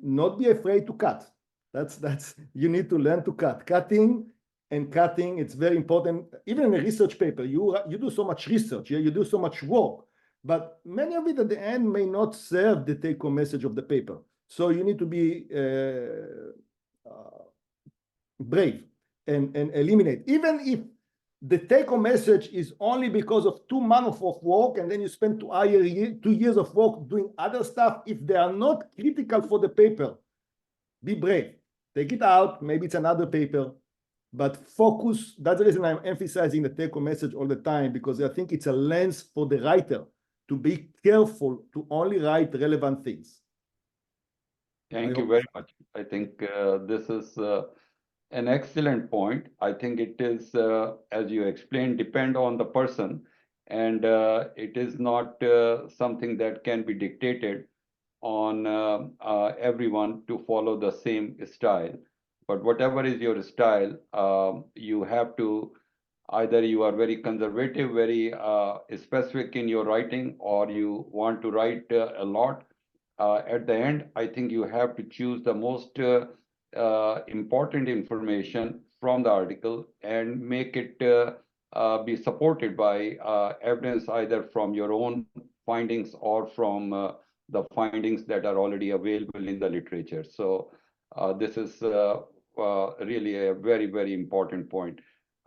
not be afraid to cut. That's you need to learn to cut. Cutting, it's very important. Even in a research paper, you do so much research, yeah? You do so much work, but many of it at the end may not serve the take-home message of the paper. So you need to be brave and eliminate. Even if the take-home message is only because of 2 months of work, and then you spend 2 years of work doing other stuff, if they are not critical for the paper, be brave. Take it out. Maybe it's another paper, but focus. That's the reason I'm emphasizing the take-home message all the time, because I think it's a lens for the writer to be careful to only write relevant things. Thank you very much. I think this is an excellent point. I think it is, as you explained, depend on the person, and it is not something that can be dictated on everyone to follow the same style. But whatever is your style, you have to either you are very conservative, very specific in your writing, or you want to write a lot. At the end, I think you have to choose the most important information from the article and make it be supported by evidence either from your own findings or from the findings that are already available in the literature. So this is really a very, very important point.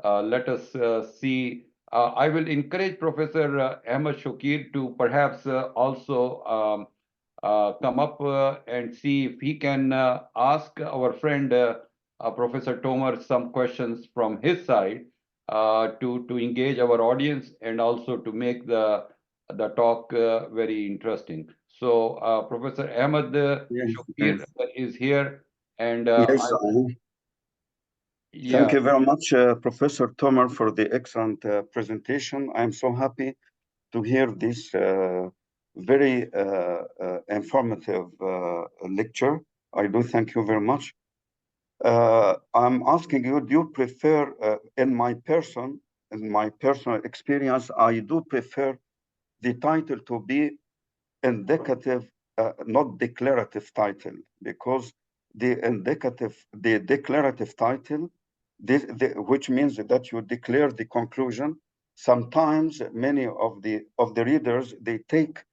Let us see. I will encourage Professor Ahmed Shokir to perhaps also come up and see if he can ask our friend Professor Tomer some questions from his side to engage our audience and also to make the talk very interesting. So Professor Ahmed Yes, Shokir is here, and yes. yeah. Thank you very much, Professor Tomer, for the excellent presentation. I'm so happy to hear this very informative lecture. I do thank you very much. I'm asking you, do you prefer, in my personal experience, I do prefer the title to be indicative, not declarative title, because the declarative title, which means that you declare the conclusion. Sometimes many of the readers, they take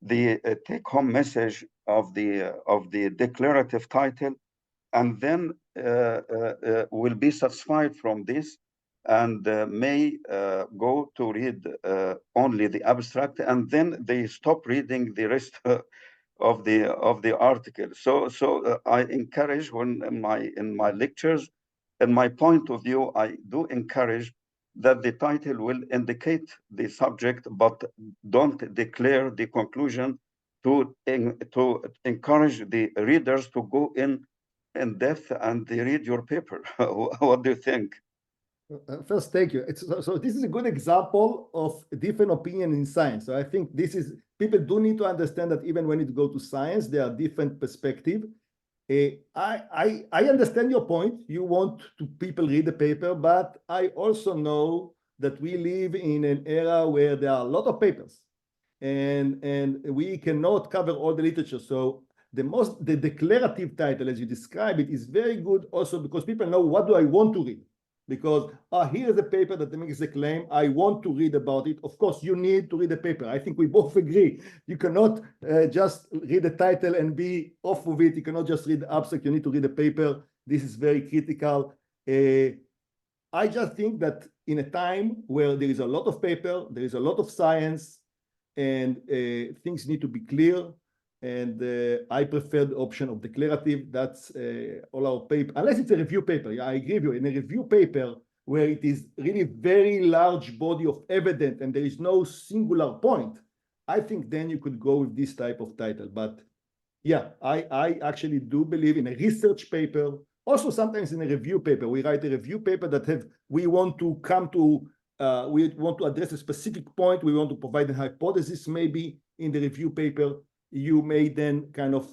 the take-home message of the declarative title, and then will be satisfied from this, and may go to read only the abstract, and then they stop reading the rest of the article. So I encourage, when in my lectures, in my point of view, I do encourage that the title will indicate the subject, but don't declare the conclusion, to encourage the readers to go in depth and they read your paper. What do you think? First, thank you. So this is a good example of a different opinion in science. So I think this is, people do need to understand that even when it go to science, there are different perspectives. I understand your point. You want to people read the paper, but I also know that we live in an era where there are a lot of papers, and we cannot cover all the literature. So the declarative title, as you describe it, is very good also because people know, what do I want to read? Because here's a paper that makes a claim, I want to read about it. Of course, you need to read the paper. I think we both agree. You cannot just read the title and be off of it. You cannot just read the abstract. You need to read the paper. This is very critical. I just think that in a time where there is a lot of paper, there is a lot of science, and things need to be clear, and I prefer the option of declarative. That's all our paper, unless it's a review paper. Yeah, I agree with you. In a review paper where it is really very large body of evidence and there is no singular point, I think then you could go with this type of title. But yeah, I actually do believe in a research paper. Also, sometimes in a review paper, we write a review paper that we want to come to, we want to address a specific point. We want to provide a hypothesis maybe in the review paper. You may then kind of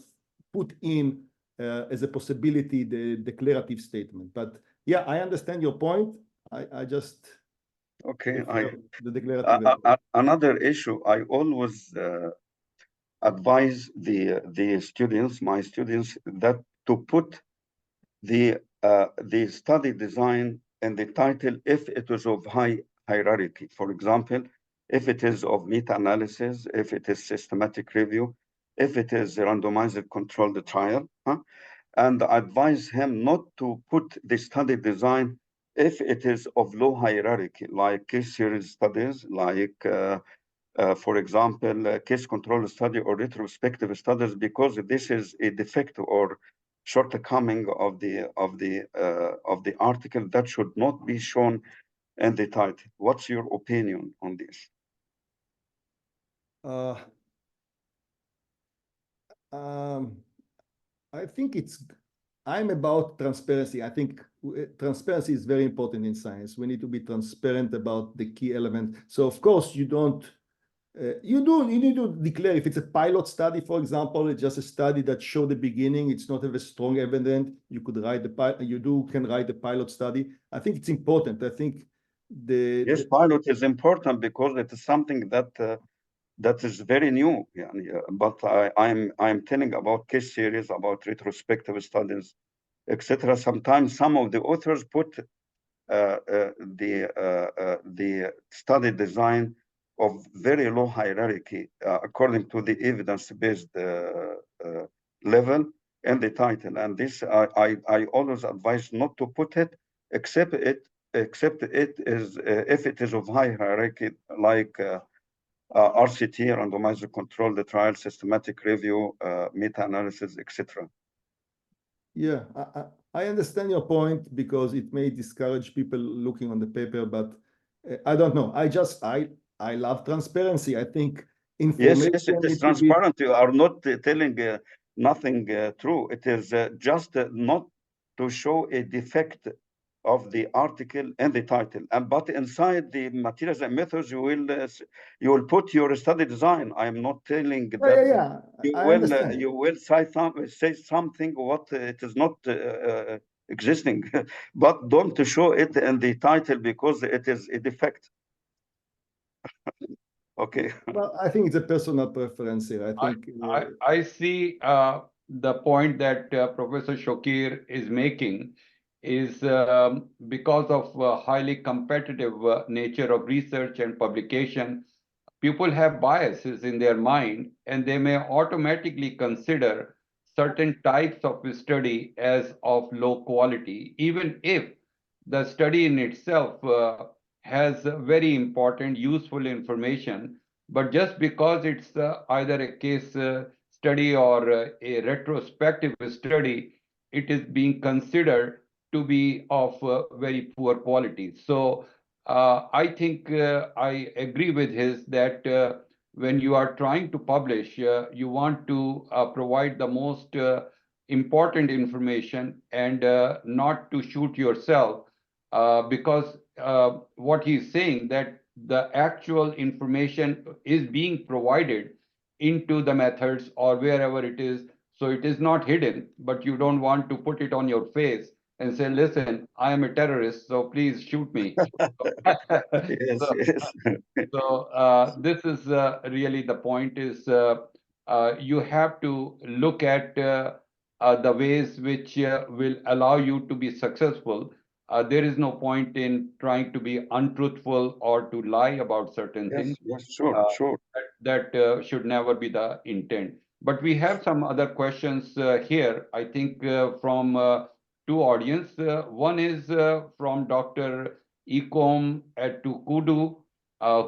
put in as a possibility the declarative statement. But yeah, I understand your point. I just Okay. the declarative. Another issue, I always advise the students, my students, that to put the study design in the title if it is of high hierarchy. For example, if it is of meta-analysis, if it is systematic review, if it is a randomized controlled trial, and advise him not to put the study design if it is of low hierarchy, like case series studies, like for example, case control study or retrospective studies, because this is a defect or shortcoming of the article that should not be shown in the title. What's your opinion on this? I think I'm about transparency. I think transparency is very important in science. We need to be transparent about the key element. So of course you don't, you need to declare if it's a pilot study, for example, it's just a study that show the beginning. It's not have a strong evidence. You could write can write a pilot study. I think it's important. I think Yes, pilot is important because it is something that that is very new. Yeah, but I'm telling about case series, about retrospective studies, etc. Sometimes some of the authors put the study design of very low hierarchy according to the evidence-based level and the title. And this I always advise not to put it, except it is if it is of high hierarchy, like RCT, randomized control, the trial, systematic review, meta-analysis, etc. Yeah, I understand your point because it may discourage people looking on the paper, but I don't know. I love transparency. I think information Yes, it is needs to be. transparent. You are not telling nothing true. It is just not to show a defect of the article and the title. But inside the materials and methods, you will put your study design. I am not telling that Yeah. I understand. you will say something what it is not existing, but don't show it in the title because it is a defect. Okay. Well, I think it's a personal preference here. I think I see the point that Professor Shokir is making is because of highly competitive nature of research and publication, people have biases in their mind and they may automatically consider certain types of study as of low quality, even if the study in itself has very important, useful information. But just because it's either a case study or a retrospective study, it is being considered to be of very poor quality. So I think I agree with his that when you are trying to publish, you want to provide the most important information and not to shoot yourself because what he's saying that the actual information is being provided into the methods or wherever it is. So it is not hidden, but you don't want to put it on your face and say, listen, I am a terrorist, so please shoot me. Yes, So, yes. this is really the point is you have to look at the ways which will allow you to be successful. There is no point in trying to be untruthful or to lie about certain things. Yes, sure, Uh, sure. that should never be the intent. But we have some other questions here, I think, from two audience. One is from Dr. Ekom at Tukudu,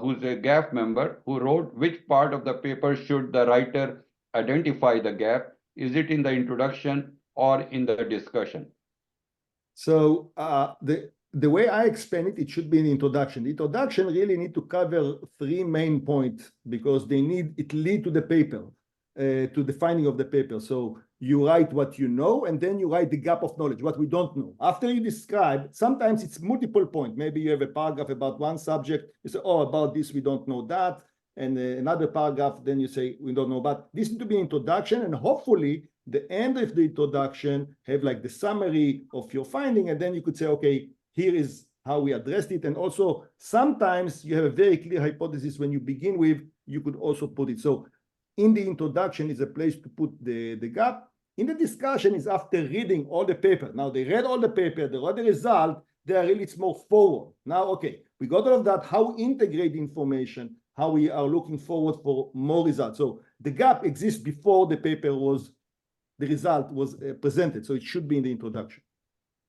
who's a GAF member, who wrote, which part of the paper should the writer identify the gap? Is it in the introduction or in the discussion? So the way I explain it, it should be an introduction. The introduction really need to cover three main points because it lead to the paper, to the finding of the paper. So you write what you know, and then you write the gap of knowledge, what we don't know. After you describe, sometimes it's multiple points. Maybe you have a paragraph about one subject. You say, oh, about this, we don't know that. And another paragraph, then you say, we don't know. But this needs to be introduction, and hopefully the end of the introduction have like the summary of your finding, and then you could say, okay, here is how we addressed it. And also sometimes you have a very clear hypothesis when you begin with, you could also put it. So in the introduction is a place to put the gap. In the discussion is after reading all the paper. Now they read all the paper, they read the result, they are really more forward. Now, okay, we got all of that, how we integrate information, how we are looking forward for more results. So the gap exists before the paper was, the result was presented. So it should be in the introduction.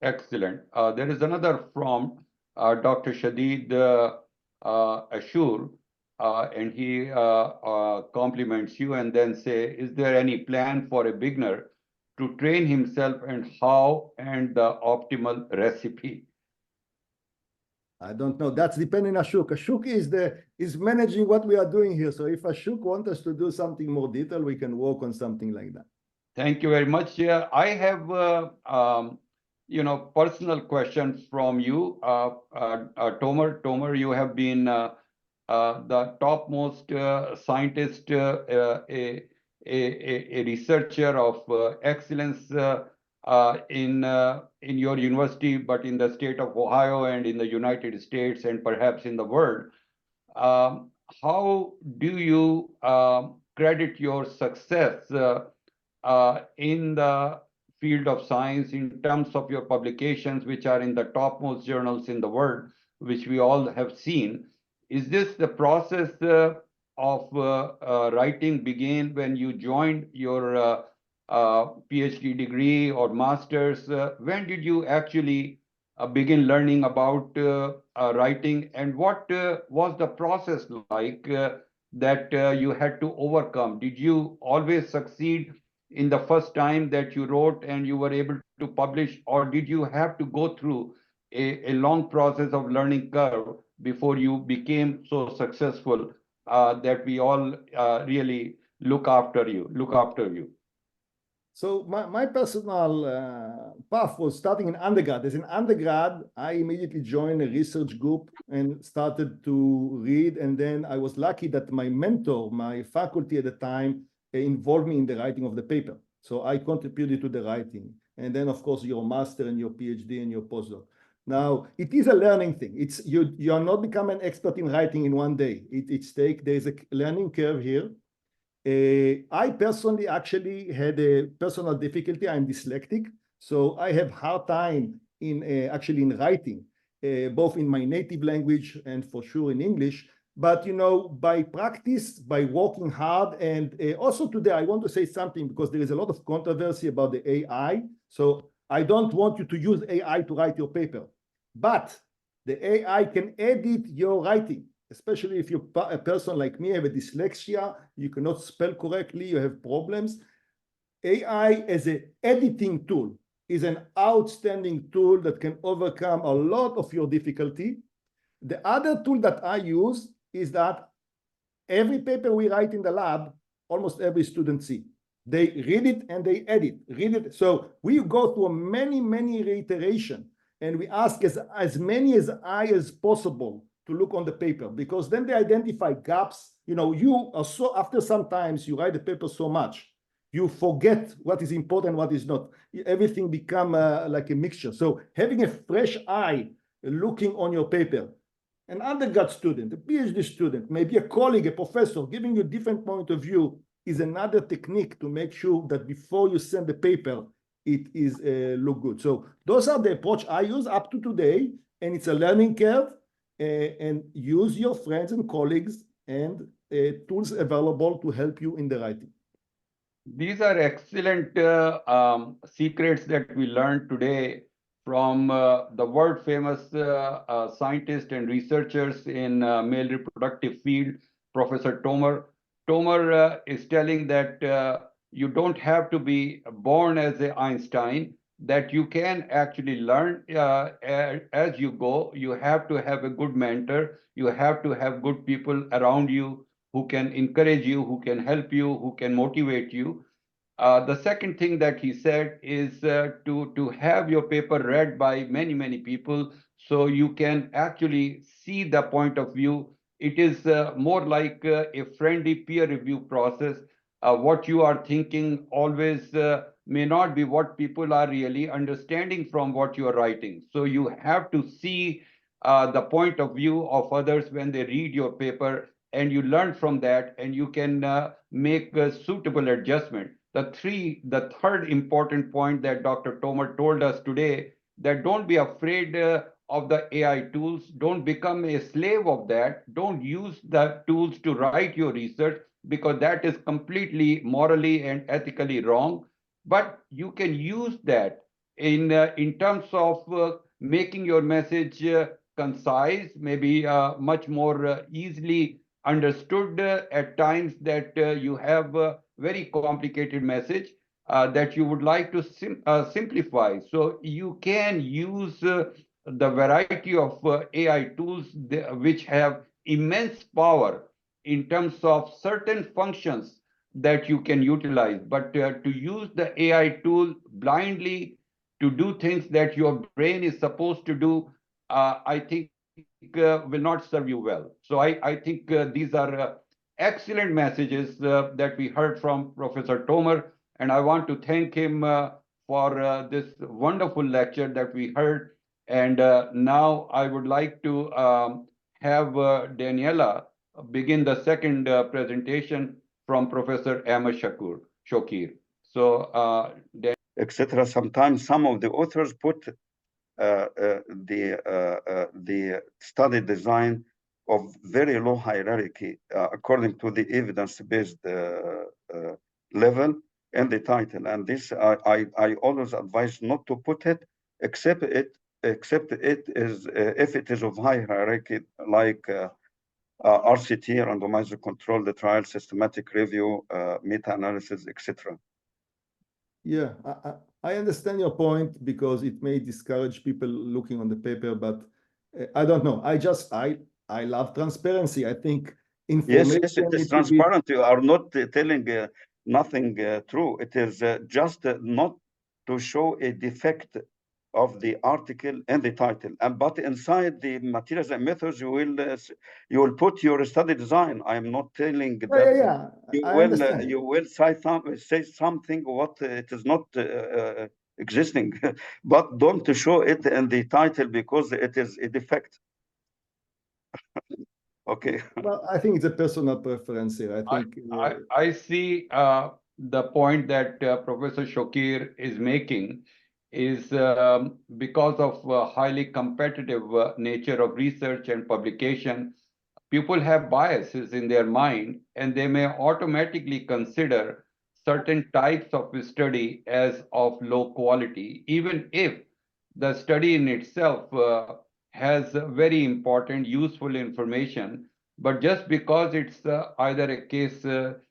Excellent. There is another from Dr. Shadid Ashur, and he compliments you and then say, is there any plan for a beginner to train himself and how and the optimal recipe? I don't know. That's depending on Ashok. Ashok is managing what we are doing here. So if Ashok wants us to do something more detailed, we can work on something like that. Thank you very much. I have, personal questions from you, Tomer. Tomer, you have been the topmost scientist, a researcher of excellence in your university, but in the state of Ohio and in the United States and perhaps in the world. How do you credit your success in the field of science in terms of your publications, which are in the topmost journals in the world, which we all have seen? Is this the process of writing began when you joined your PhD degree or master's? When did you actually begin learning about writing, and what was the process like that you had to overcome? Did you always succeed in the first time that you wrote and you were able to publish, or did you have to go through a long process of learning curve before you became so successful that we all really look after you? So my personal path was starting in undergrad. As an undergrad, I immediately joined a research group and started to read. And then I was lucky that my mentor, my faculty at the time, involved me in the writing of the paper. So I contributed to the writing. And then, of course, your master and your PhD and your postdoc. Now, it is a learning thing. It's you are not become an expert in writing in one day. There's a learning curve here. I personally actually had a personal difficulty. I'm dyslexic, so I have hard time in actually in writing, both in my native language and for sure in English. But by practice, by working hard, and also today I want to say something because there is a lot of controversy about the AI. So I don't want you to use AI to write your paper, but the AI can edit your writing. Especially if you're a person like me, have a dyslexia, you cannot spell correctly, you have problems. AI as an editing tool is an outstanding tool that can overcome a lot of your difficulty. The other tool that I use is that every paper we write in the lab, almost every student see. They read it and they edit, read it. So we go through many reiteration, and we ask as many as possible to look on the paper, because then they identify gaps. You are so, after sometimes you write the paper so much, you forget what is important, what is not. Everything become like a mixture. So having a fresh eye looking on your paper, an undergrad student, a PhD student, maybe a colleague, a professor, giving you different point of view is another technique to make sure that before you send the paper, it is look good. So those are the approach I use up to today, and it's a learning curve. And use your friends and colleagues and tools available to help you in the writing. These are excellent secrets that we learned today from the world famous scientists and researchers in male reproductive field, Professor Tomer. Tomer is telling that you don't have to be born as an Einstein, that you can actually learn as you go. You have to have a good mentor. You have to have good people around you who can encourage you, who can help you, who can motivate you. The second thing that he said is to have your paper read by many people, so you can actually see the point of view. It is more like a friendly peer review process. What you are thinking always may not be what people are really understanding from what you are writing. So you have to see the point of view of others when they read your paper, and you learn from that, and you can make a suitable adjustment. The third important point that Dr. Tomer told us today, that don't be afraid of the AI tools. Don't become a slave of that. Don't use the tools to write your research, because that is completely morally and ethically wrong. But you can use that in terms of making your message concise, maybe much more easily understood at times that you have a very complicated message that you would like to simplify. So you can use the variety of AI tools which have immense power in terms of certain functions that you can utilize, but to use the AI tool blindly to do things that your brain is supposed to do, I think will not serve you well. So I think these are excellent messages that we heard from Professor Tomer, and I want to thank him for this wonderful lecture that we heard. And now I would like to have Daniela begin the second presentation from Professor Ahmed Shokir. So, etc. Sometimes some of the authors put the study design of very low hierarchy according to the evidence-based level and the title. And this I always advise not to put it, except it is if it is of high hierarchy, like RCT, randomizer control, the trial, systematic review, meta-analysis, etc. Yeah, I understand your point because it may discourage people looking on the paper, but I don't know. I love transparency. I think information Yes, it is needs to be. transparent. You are not telling nothing true. It is just not to show a defect of the article and the title. But inside the materials and methods, you will put your study design. I am not telling that Yeah. I understand. you will say something what it is not existing, but don't show it in the title because it is a defect. Okay. Well, I think it's a personal preference here. I think I see the point that Professor Shokir is making is because of highly competitive nature of research and publication, people have biases in their mind, and they may automatically consider certain types of study as of low quality, even if the study in itself has very important, useful information. But just because it's either a case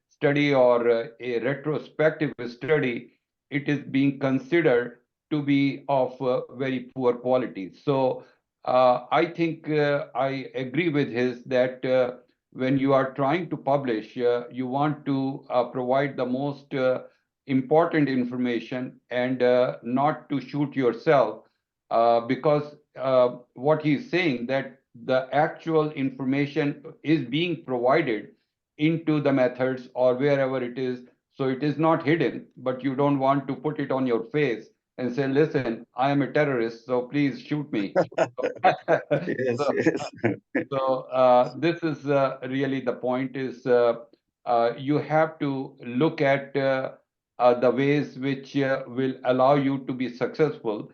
study or a retrospective study, it is being considered to be of very poor quality. So I think I agree with his that when you are trying to publish, you want to provide the most important information and not to shoot yourself because what he's saying that the actual information is being provided into the methods or wherever it is. So it is not hidden, but you don't want to put it on your face and say, listen, I am a terrorist, so please shoot me. Yes, yes. So this is really the point is you have to look at the ways which will allow you to be successful.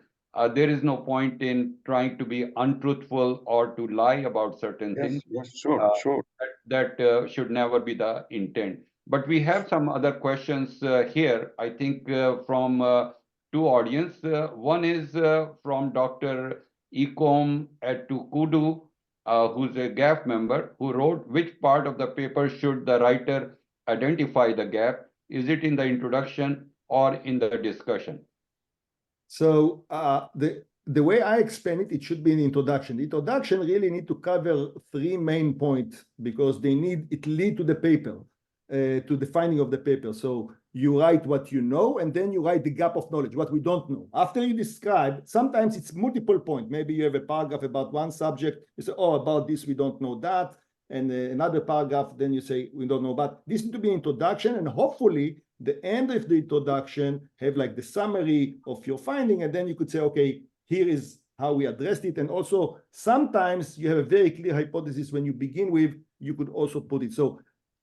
There is no point in trying to be untruthful or to lie about certain things. Yes, sure, sure. That should never be the intent. But we have some other questions here, I think, from two audience. One is from Dr. Ikom Etukudu, who's a GAF member, who wrote, which part of the paper should the writer identify the gap? Is it in the introduction or in the discussion? So the way I explain it, it should be an introduction. The introduction really need to cover three main points because it lead to the paper, to the finding of the paper. So you write what you know, and then you write the gap of knowledge, what we don't know. After you describe, sometimes it's multiple points. Maybe you have a paragraph about one subject. You say, oh, about this, we don't know that. And another paragraph, then you say, we don't know. But this needs to be an introduction, and hopefully the end of the introduction have like the summary of your finding, and then you could say, okay, here is how we addressed it. And also sometimes you have a very clear hypothesis when you begin with, you could also put it. So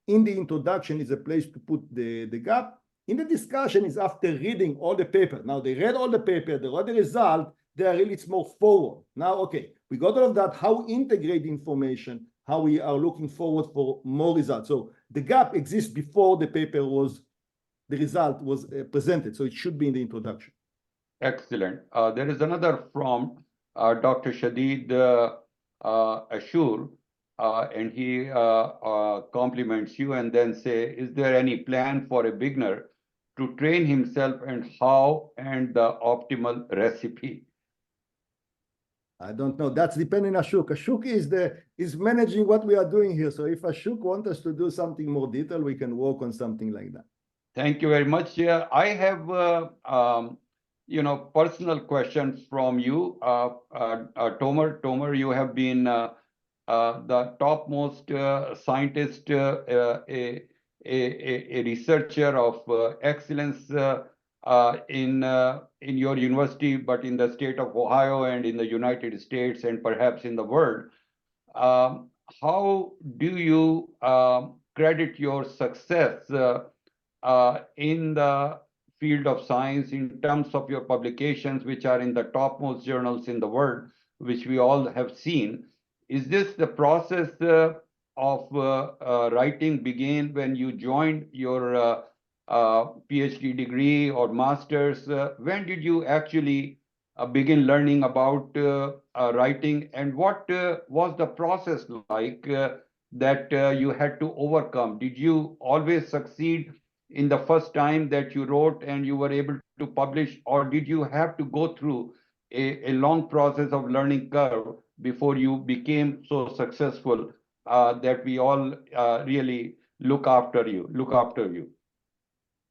in the introduction is a place to put the gap. In the discussion is after reading all the paper. Now they read all the paper, they read the result, they are really, it's more forward. Now, okay, we got all of that, how integrate the information, how we are looking forward for more results. So the gap exists before the paper the result was presented. So it should be in the introduction. Excellent. There is another from Dr. Shadid Ashur, and he compliments you and then say, is there any plan for a beginner to train himself and how and the optimal recipe? I don't know. That's depending on Ashok. Ashok is managing what we are doing here. So if Ashok wants us to do something more detailed, we can work on something like that. Thank you very much. I have, personal questions from you, Tomer. Tomer, you have been the topmost scientist, a researcher of excellence in your university, but in the state of Ohio and in the United States and perhaps in the world. How do you credit your success in the field of science in terms of your publications, which are in the topmost journals in the world, which we all have seen? Is this the process of writing began when you joined your PhD degree or master's? When did you actually begin learning about writing, and what was the process like that you had to overcome? Did you always succeed in the first time that you wrote and you were able to publish, or did you have to go through a long process of learning curve before you became so successful that we all really look after you?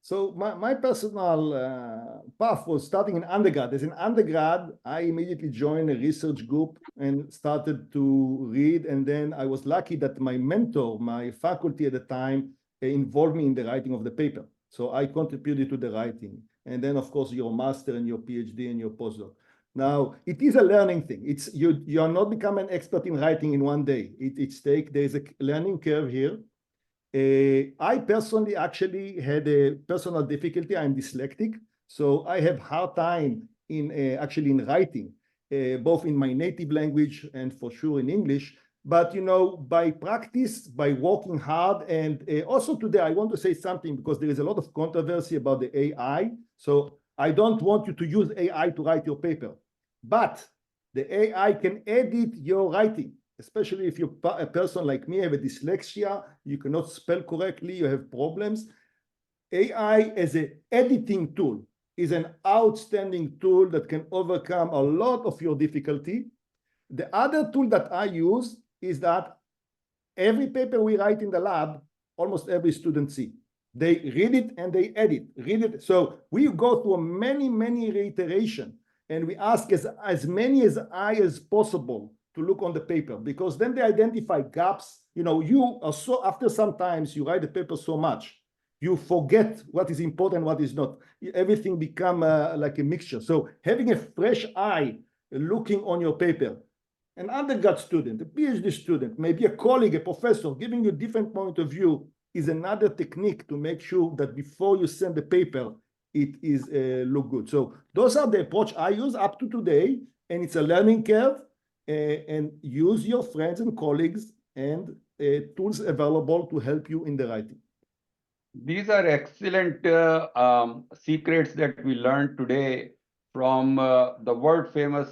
So my personal path was starting in undergrad. As an undergrad, I immediately joined a research group and started to read. And then I was lucky that my mentor, my faculty at the time, involved me in the writing of the paper. So I contributed to the writing. And then, of course, your master and your PhD and your postdoc. Now, it is a learning thing. It's you are not become an expert in writing in one day. There's a learning curve here. I personally actually had a personal difficulty. I'm dyslexic, so I have hard time in actually in writing, both in my native language and for sure in English. But by practice, by working hard, and also today I want to say something because there is a lot of controversy about the AI. So I don't want you to use AI to write your paper, but the AI can edit your writing. Especially if you're a person like me, have a dyslexia, you cannot spell correctly, you have problems. AI as an editing tool is an outstanding tool that can overcome a lot of your difficulty. The other tool that I use is that every paper we write in the lab, almost every student see. They read it and they edit, read it. So we go through many reiteration, and we ask as many as as possible to look on the paper, because then they identify gaps. You are so, after sometimes you write the paper so much, you forget what is important, what is not. Everything become like a mixture. So having a fresh eye looking on your paper, an undergrad student, a PhD student, maybe a colleague, a professor, giving you a different point of view is another technique to make sure that before you send the paper, it is look good. So those are the approach I use up to today, and it's a learning curve. And use your friends and colleagues and tools available to help you in the writing. These are excellent secrets that we learned today from the world famous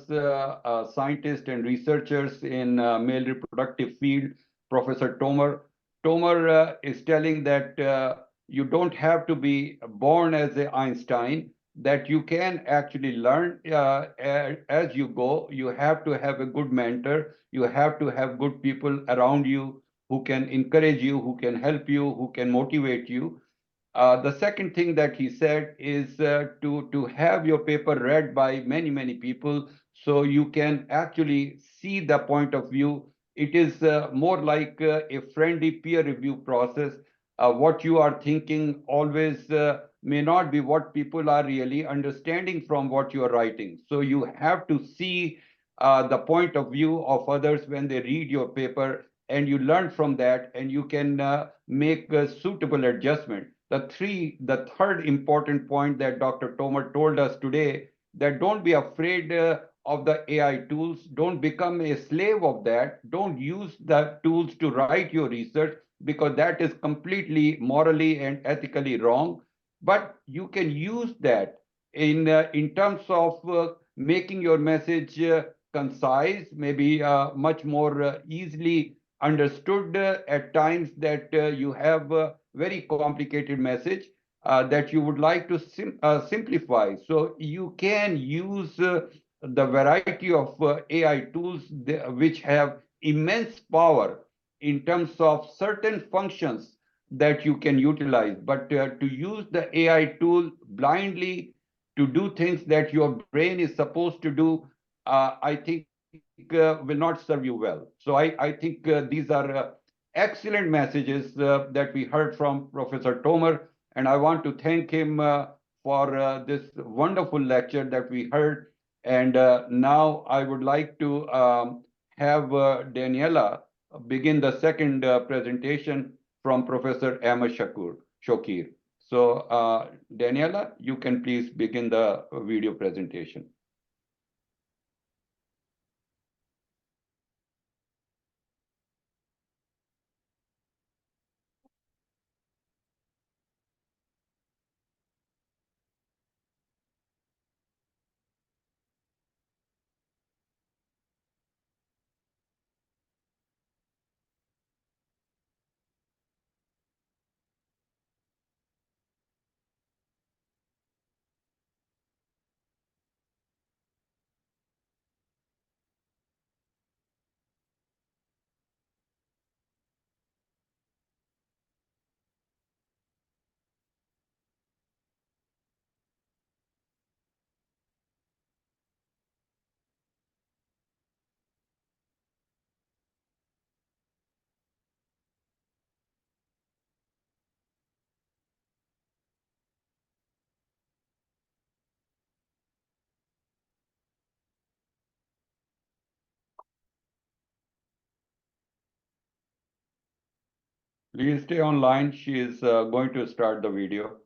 scientists and researchers in male reproductive field, Professor Tomer. Tomer is telling that you don't have to be born as an Einstein, that you can actually learn as you go. You have to have a good mentor. You have to have good people around you who can encourage you, who can help you, who can motivate you. The second thing that he said is to have your paper read by many people, so you can actually see the point of view. It is more like a friendly peer review process. What you are thinking always may not be what people are really understanding from what you are writing. So you have to see the point of view of others when they read your paper, and you learn from that, and you can make a suitable adjustment. The third important point that Dr. Tomer told us today, that don't be afraid of the AI tools. Don't become a slave of that. Don't use the tools to write your research, because that is completely morally and ethically wrong. But you can use that in terms of making your message concise, maybe much more easily understood at times that you have a very complicated message that you would like to simplify. So you can use the variety of AI tools which have immense power in terms of certain functions that you can utilize. But to use the AI tool blindly to do things that your brain is supposed to do, I think will not serve you well. So I think these are excellent messages that we heard from Professor Tomer, and I want to thank him for this wonderful lecture that we heard. And now I would like to have Daniela begin the second presentation from Professor Ahmed Shokir. So Daniela, you can please begin the video presentation. Please stay online. She is going to start the video.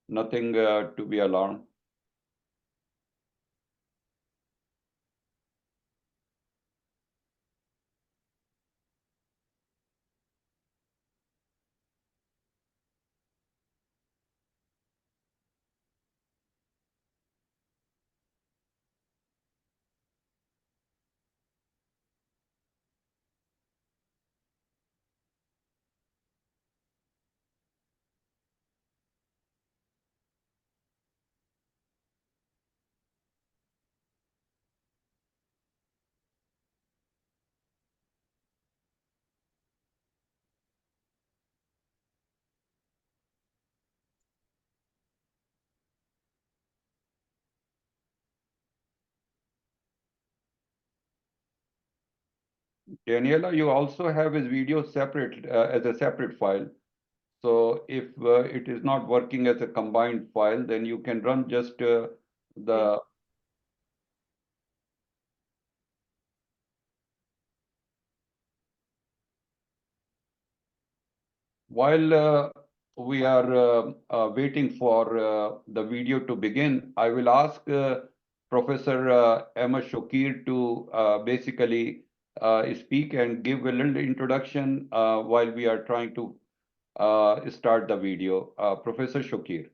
Nothing to be alarmed. Daniela, you also have his video separate as a separate file. So if it is not working as a combined file, then you can run just the while we are waiting for the video to begin, I will ask Professor Ahmed Shokir to basically speak and give a little introduction while we are trying to start the video. Professor Shokir.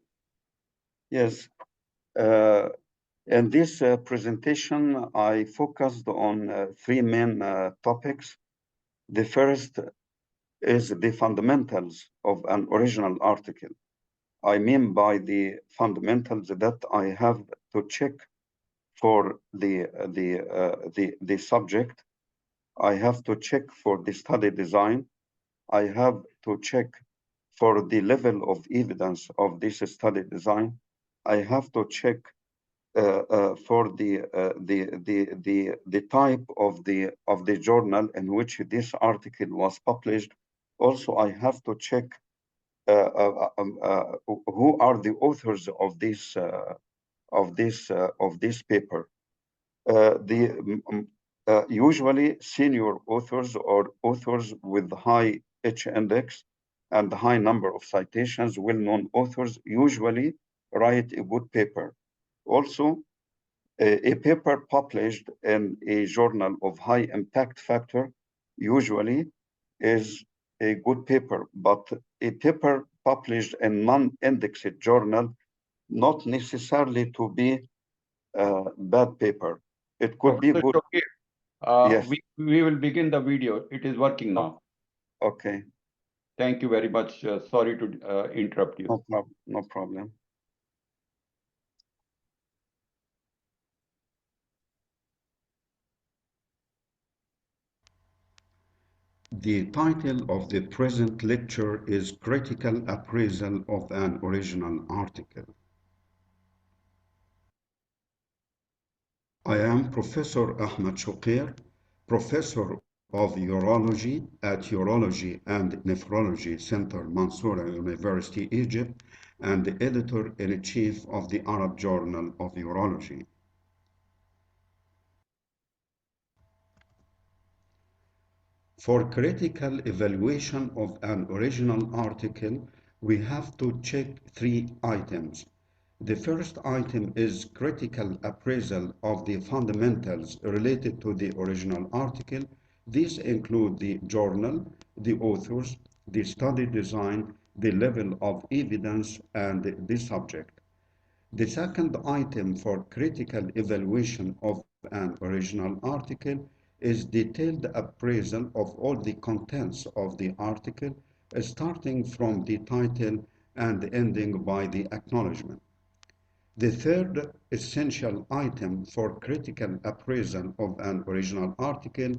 Yes. In this presentation, I focused on three main topics. The first is the fundamentals of an original article. I mean by the fundamentals that I have to check for the subject. I have to check for the study design. I have to check for the level of evidence of this study design. I have to check for the type of the journal in which this article was published. Also, I have to check who are the authors of this paper. Usually senior authors or authors with high H index and high number of citations, well-known authors usually write a good paper. Also, a paper published in a journal of high impact factor usually is a good paper, but a paper published in non-indexed journal not necessarily to be a bad paper. It could be good. Shokir, Yes. we will begin the video. It is working now. Okay. Thank you very much. Sorry to interrupt you. No problem. The title of the present lecture is Critical Appraisal of an Original Article. I am Professor Ahmed Shoukair, Professor of Urology at Urology and Nephrology Center, Mansoura University, Egypt, and the Editor-in-Chief of the Arab Journal of Urology. For critical evaluation of an original article, we have to check 3 items. The first item is critical appraisal of the fundamentals related to the original article. These include the journal, the authors, the study design, the level of evidence, and the subject. The second item for critical evaluation of an original article is detailed appraisal of all the contents of the article, starting from the title and ending by the acknowledgement. The third essential item for critical appraisal of an original article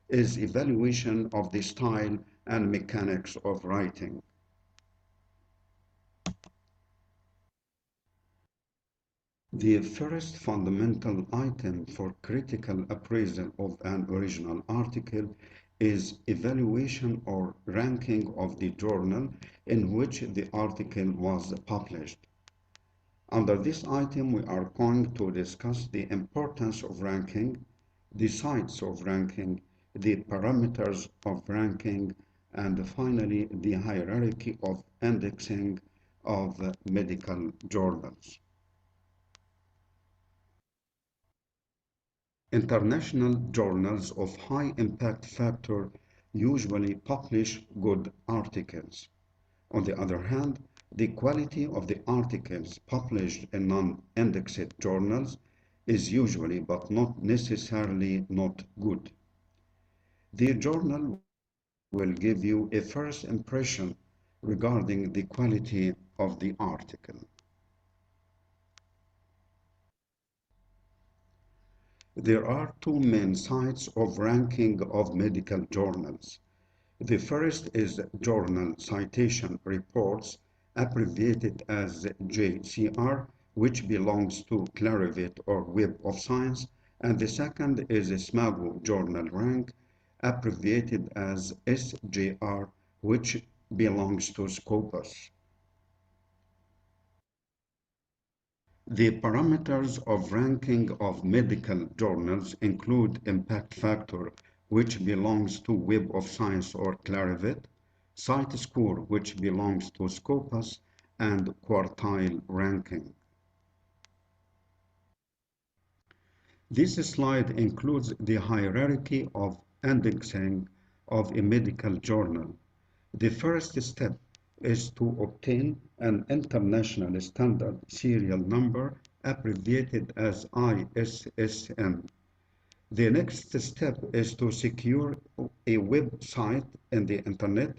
is evaluation of the style and mechanics of writing. The first fundamental item for critical appraisal of an original article is evaluation or ranking of the journal in which the article was published. Under this item, we are going to discuss the importance of ranking, the sites of ranking, the parameters of ranking, and finally, the hierarchy of indexing of medical journals. International journals of high impact factor usually publish good articles. On the other hand, the quality of the articles published in non-indexed journals is usually but not necessarily not good. The journal will give you a first impression regarding the quality of the article. There are 2 main sites of ranking of medical journals. The first is Journal Citation Reports, abbreviated as JCR, which belongs to Clarivate or Web of Science, and the second is SMAGO Journal Rank, abbreviated as SJR, which belongs to Scopus. The parameters of ranking of medical journals include impact factor, which belongs to Web of Science or Clarivate, site score, which belongs to Scopus, and quartile ranking. This slide includes the hierarchy of indexing of a medical journal. The first step is to obtain an international standard serial number abbreviated as ISSN. The next step is to secure a website in the internet,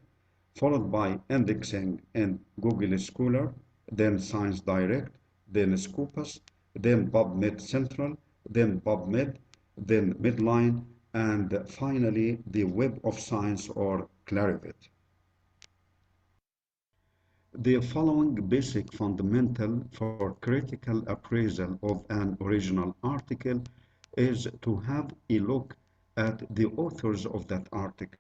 followed by indexing in Google Scholar, then Science Direct, then Scopus, then PubMed Central, then PubMed, then Medline, and finally the Web of Science or Clarivate. The following basic fundamental for critical appraisal of an original article is to have a look at the authors of that article.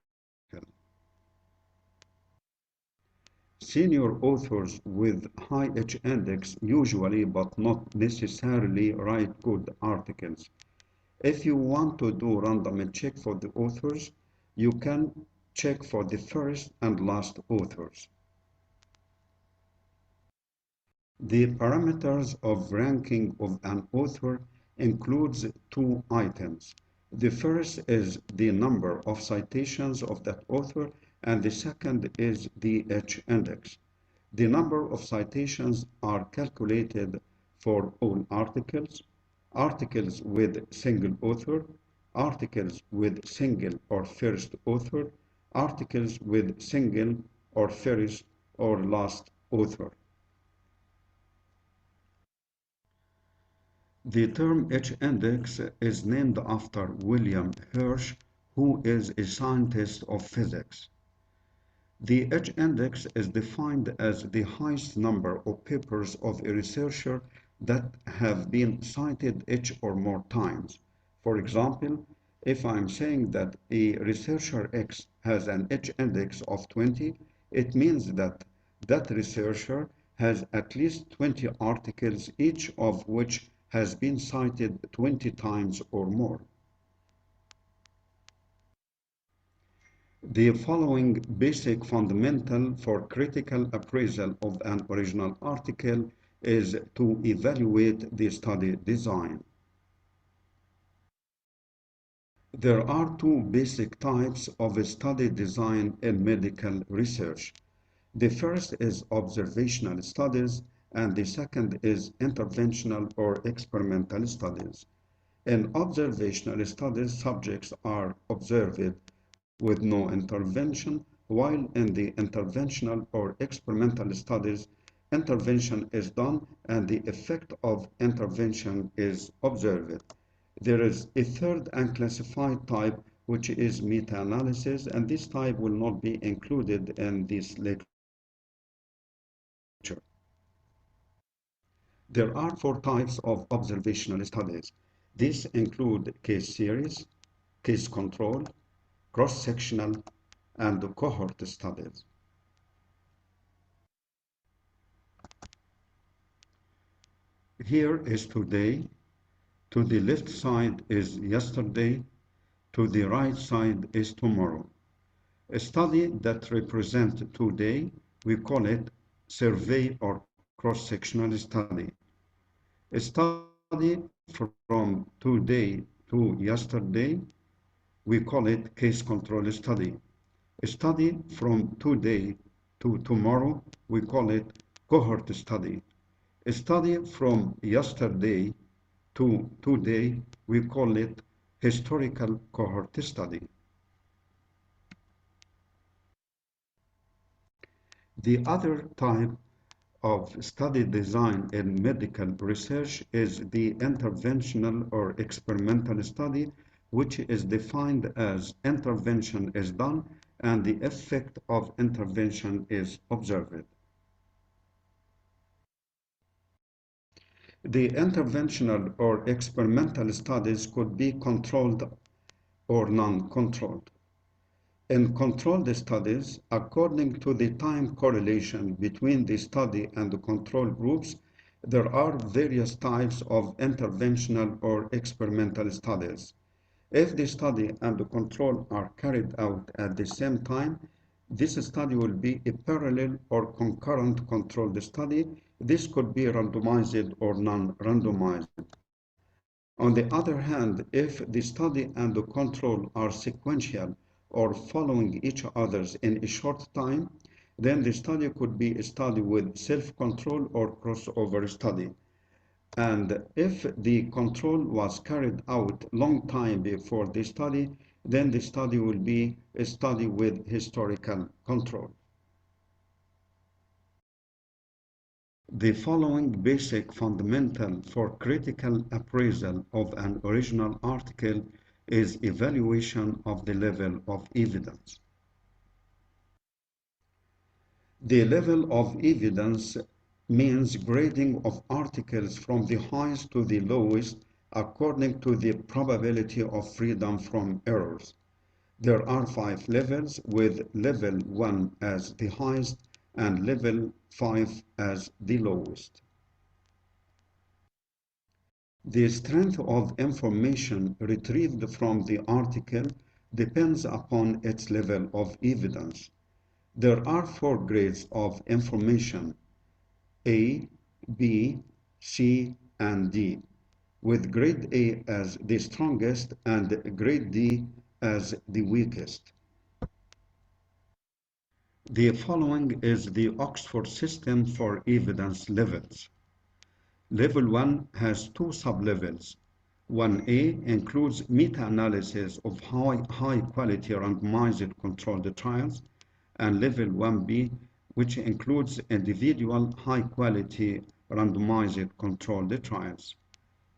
Senior authors with high H-index usually but not necessarily write good articles. If you want to do random check for the authors, you can check for the first and last authors. The parameters of ranking of an author includes 2 items. The first is the number of citations of that author, and the second is the H-index. The number of citations are calculated for all articles, articles with single author, articles with single or first author, articles with single or first or last author. The term H-index is named after William Hirsch, who is a scientist of physics. The H-index is defined as the highest number of papers of a researcher that have been cited H or more times. For example, if I'm saying that a researcher X has an H-index of 20, it means that that researcher has at least 20 articles, each of which has been cited 20 times or more. The following basic fundamental for critical appraisal of an original article is to evaluate the study design. There are two basic types of study design in medical research. The first is observational studies, and the second is interventional or experimental studies. In observational studies, subjects are observed with no intervention, while in the interventional or experimental studies, intervention is done and the effect of intervention is observed. There is a third unclassified type, which is meta-analysis, and this type will not be included in this lecture. There are four types of observational studies. These include case series, case control, cross-sectional, and cohort studies. Here is today. To the left side is yesterday. To the right side is tomorrow. A study that represents today, we call it survey or cross-sectional study. A study from today to yesterday, we call it case control study. A study from today to tomorrow, we call it cohort study. A study from yesterday to today, we call it historical cohort study. The other type of study design in medical research is the interventional or experimental study, which is defined as intervention is done and the effect of intervention is observed. The interventional or experimental studies could be controlled or non-controlled. In controlled studies, according to the time correlation between the study and the control groups, there are various types of interventional or experimental studies. If the study and the control are carried out at the same time, this study will be a parallel or concurrent controlled study. This could be randomized or non-randomized. On the other hand, if the study and the control are sequential or following each other in a short time, then the study could be a study with self-control or crossover study. And if the control was carried out long time before the study, then the study will be a study with historical control. The following basic fundamental for critical appraisal of an original article is evaluation of the level of evidence. The level of evidence means grading of articles from the highest to the lowest according to the probability of freedom from errors. There are 5 levels, with level 1 as the highest and level 5 as the lowest. The strength of information retrieved from the article depends upon its level of evidence. There are 4 grades of information: A, B, C, and D, with grade A as the strongest and grade D as the weakest. The following is the Oxford system for evidence levels. Level 1 has 2 sub-levels. 1A includes meta-analysis of high-quality randomized controlled trials, and level 1B, which includes individual high-quality randomized controlled trials.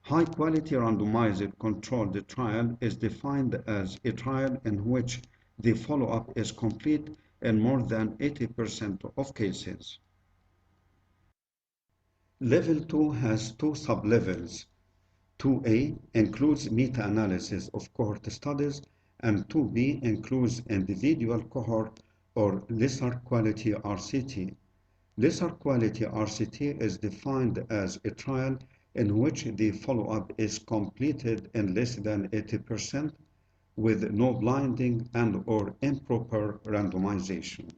High-quality randomized controlled trial is defined as a trial in which the follow-up is complete in more than 80% of cases. Level 2 has two sub-levels. 2A includes meta-analysis of cohort studies, and 2B includes individual cohort or lesser quality RCT. Lesser quality RCT is defined as a trial in which the follow-up is completed in less than 80% with no blinding and/or improper randomization.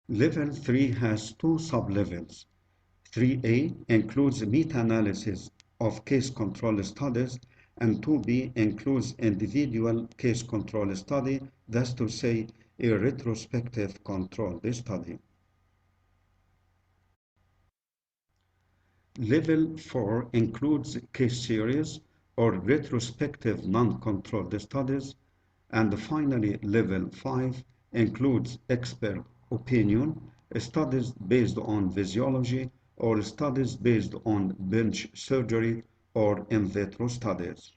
Level 3 has two sub-levels. 3A includes meta-analysis of case control studies, and 2B includes individual case control study, that's to say, a retrospective control study. Level 4 includes case series or retrospective non-controlled studies, and finally, level 5 includes expert opinion, studies based on physiology, or studies based on bench surgery or in vitro studies.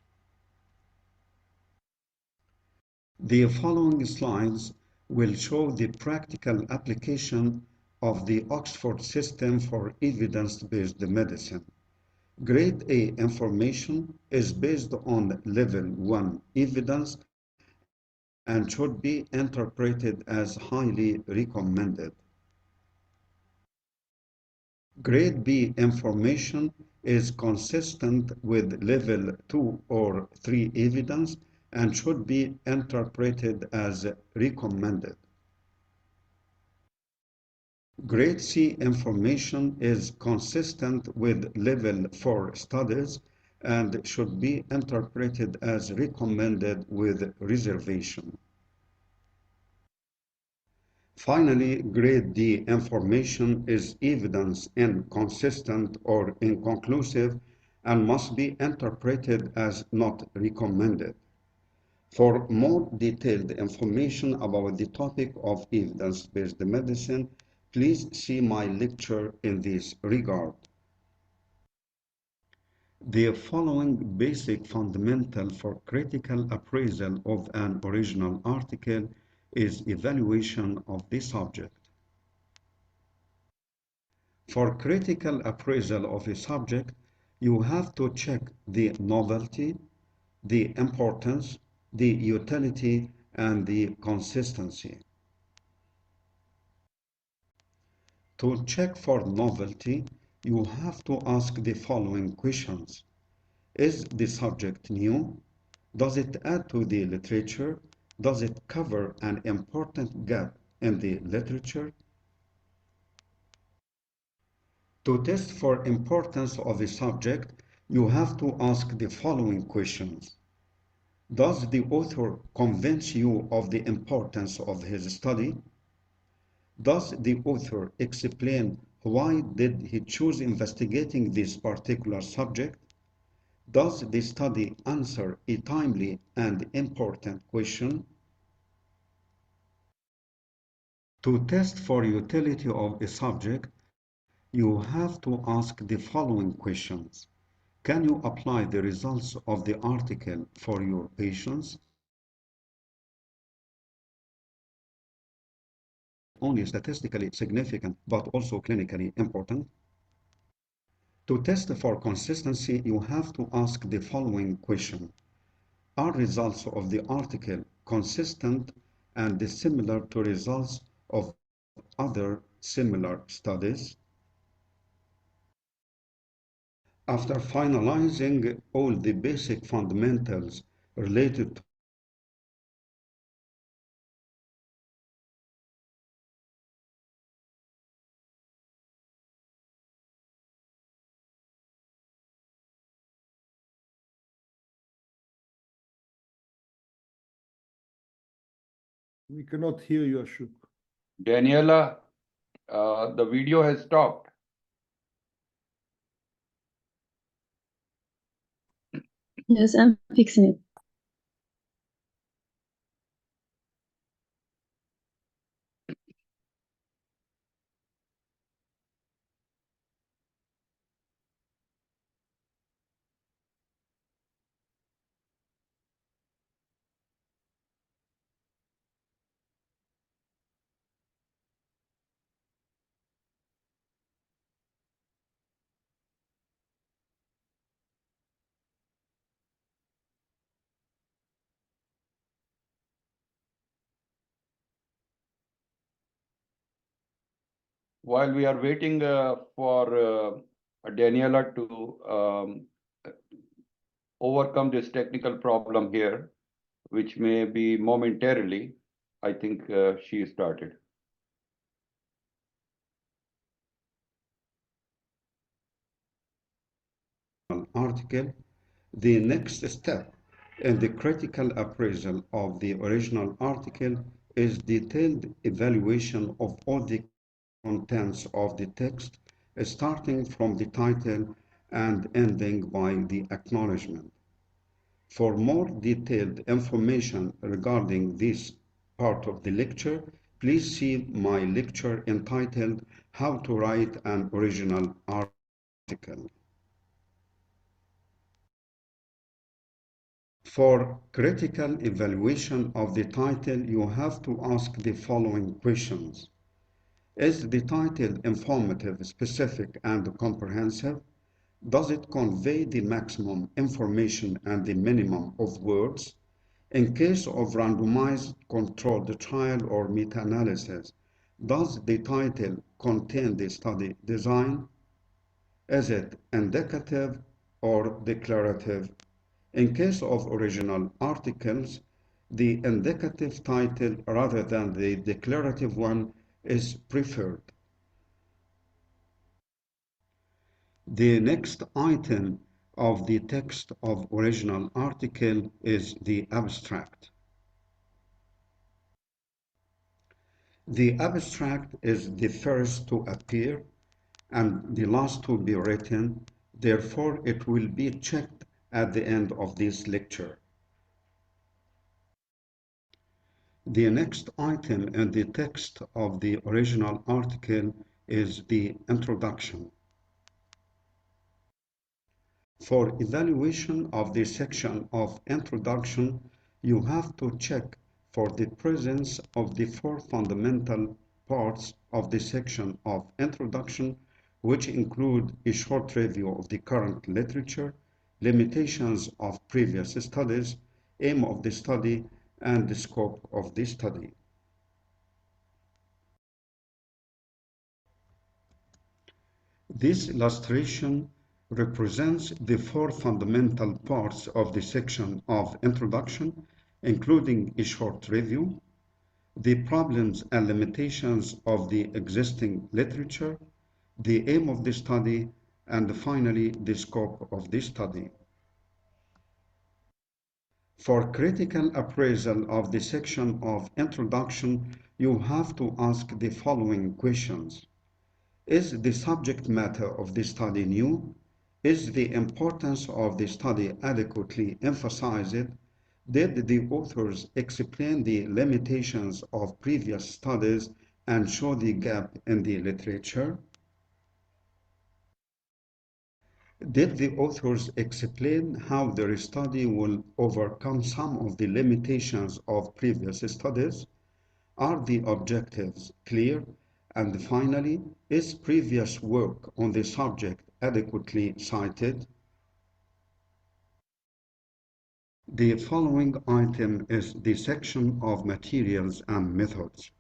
The following slides will show the practical application of the Oxford System for Evidence-Based Medicine. Grade A information is based on level 1 evidence and should be interpreted as highly recommended. Grade B information is consistent with level 2 or 3 evidence and should be interpreted as recommended. Grade C information is consistent with level 4 studies and should be interpreted as recommended with reservation. Finally, grade D information is evidence inconsistent or inconclusive and must be interpreted as not recommended. For more detailed information about the topic of evidence-based medicine, please see my lecture in this regard. The following basic fundamental for critical appraisal of an original article is evaluation of the subject. For critical appraisal of a subject, you have to check the novelty, the importance, the utility, and the consistency. To check for novelty, you have to ask the following questions. Is the subject new? Does it add to the literature? Does it cover an important gap in the literature? To test for importance of a subject, you have to ask the following questions. Does the author convince you of the importance of his study? Does the author explain why did he choose investigating this particular subject? Does the study answer a timely and important question? To test for utility of a subject, you have to ask the following questions. Can you apply the results of the article for your patients? Only statistically significant, but also clinically important. To test for consistency, you have to ask the following question. Are results of the article consistent and similar to results of other similar studies? After finalizing all the basic fundamentals related to We cannot hear you, Ashok. Daniela, the video has stopped. Yes, I'm fixing it. while we are waiting for Daniela to overcome this technical problem here, which may be momentarily, I think she started. Article, the next step in the critical appraisal of the original article is detailed evaluation of all the contents of the text, starting from the title and ending by the acknowledgement. For more detailed information regarding this part of the lecture, please see my lecture entitled How to Write an Original Article. For critical evaluation of the title, you have to ask the following questions. Is the title informative, specific, and comprehensive? Does it convey the maximum information and the minimum of words? In case of randomized controlled trial or meta-analysis, does the title contain the study design? Is it indicative or declarative? In case of original articles, the indicative title rather than the declarative one is preferred. The next item of the text of original article is the abstract. The abstract is the first to appear and the last to be written, therefore it will be checked at the end of this lecture. The next item in the text of the original article is the introduction. For evaluation of the section of introduction, you have to check for the presence of the four fundamental parts of the section of introduction, which include a short review of the current literature, limitations of previous studies, aim of the study, and the scope of the study. This illustration represents the four fundamental parts of the section of introduction, including a short review, the problems and limitations of the existing literature, the aim of the study, and finally the scope of the study. For critical appraisal of the section of introduction, you have to ask the following questions. Is the subject matter of the study new? Is the importance of the study adequately emphasized? Did the authors explain the limitations of previous studies and show the gap in the literature? Did the authors explain how their study will overcome some of the limitations of previous studies? Are the objectives clear? And finally, is previous work on the subject adequately cited? The following item is the section of materials and methods.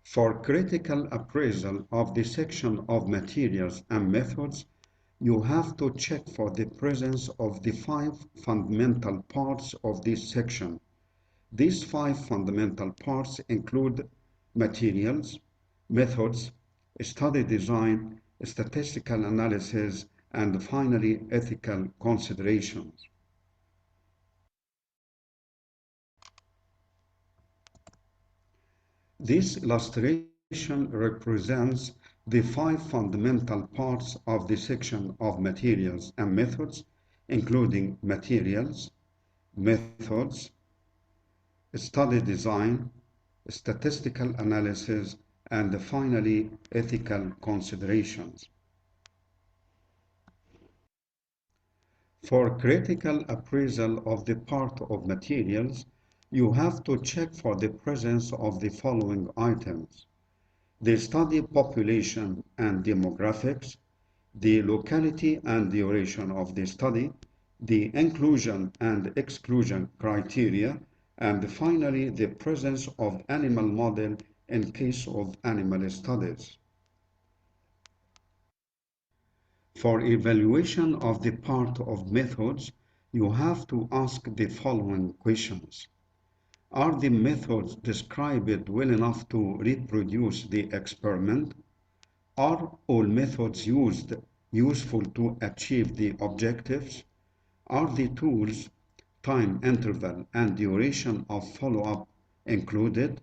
For critical appraisal of the section of materials and methods, you have to check for the presence of the five fundamental parts of this section. These five fundamental parts include materials, methods, study design, statistical analysis, and finally ethical considerations. This illustration represents the five fundamental parts of the section of materials and methods, including materials, methods, study design, statistical analysis, and finally ethical considerations. For critical appraisal of the part of materials, you have to check for the presence of the following items: the study population and demographics, the locality and duration of the study, the inclusion and exclusion criteria, and finally the presence of animal model in case of animal studies. For evaluation of the part of methods, you have to ask the following questions. Are the methods described well enough to reproduce the experiment? Are all methods used useful to achieve the objectives? Are the tools, time interval, and duration of follow-up included?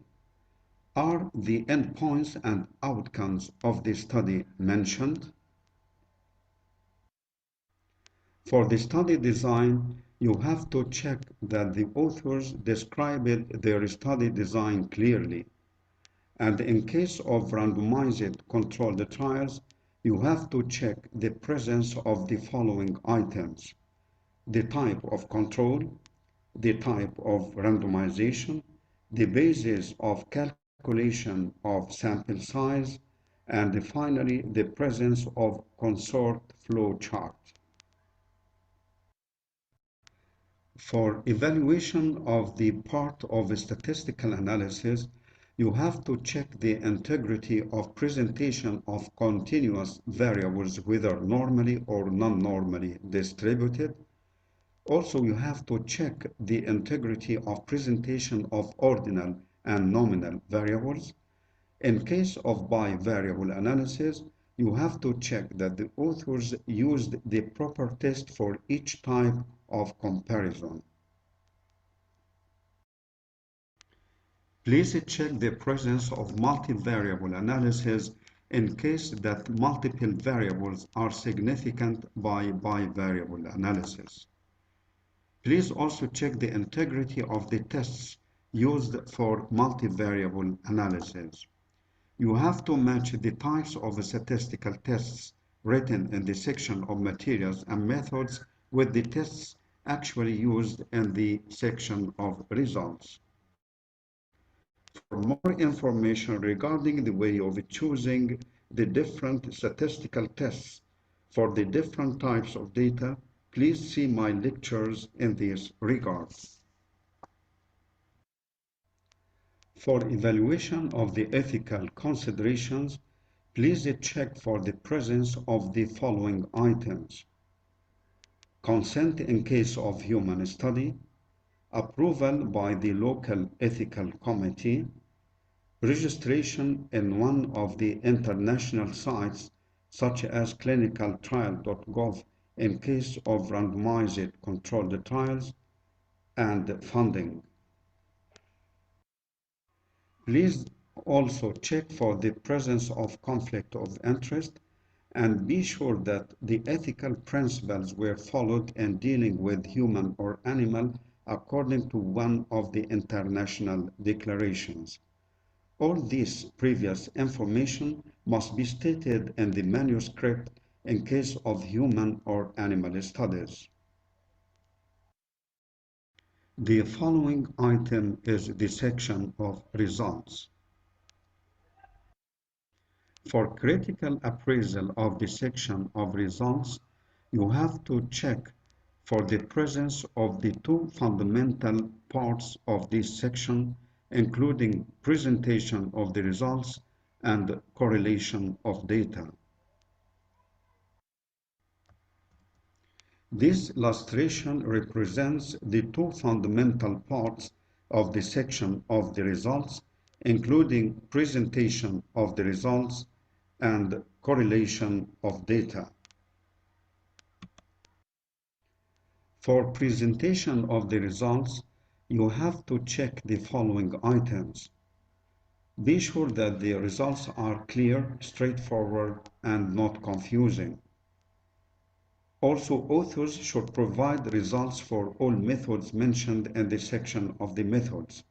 Are the endpoints and outcomes of the study mentioned? For the study design, you have to check that the authors described their study design clearly. And in case of randomized controlled trials, you have to check the presence of the following items: the type of control, the type of randomization, the basis of calculation of sample size, and finally the presence of consort flow chart. For evaluation of the part of statistical analysis, you have to check the integrity of presentation of continuous variables, whether normally or non-normally distributed. Also, you have to check the integrity of presentation of ordinal and nominal variables. In case of bivariable analysis, you have to check that the authors used the proper test for each type of comparison. Please check the presence of multivariable analysis in case that multiple variables are significant by bivariable analysis. Please also check the integrity of the tests used for multivariable analysis. You have to match the types of statistical tests written in the section of materials and methods with the tests actually used in the section of results. For more information regarding the way of choosing the different statistical tests for the different types of data, please see my lectures in this regard. For evaluation of the ethical considerations, please check for the presence of the following items: consent in case of human study, approval by the local ethical committee, registration in one of the international sites such as clinicaltrial.gov in case of randomized controlled trials, and funding. Please also check for the presence of conflict of interest and be sure that the ethical principles were followed in dealing with human or animal according to one of the international declarations. All this previous information must be stated in the manuscript in case of human or animal studies. The following item is the section of results. For critical appraisal of the section of results, you have to check for the presence of the two fundamental parts of this section, including presentation of the results and correlation of data. This illustration represents the two fundamental parts of the section of the results, including presentation of the results and correlation of data. For presentation of the results, you have to check the following items. Be sure that the results are clear, straightforward, and not confusing. Also, authors should provide results for all methods mentioned in the section of the methods.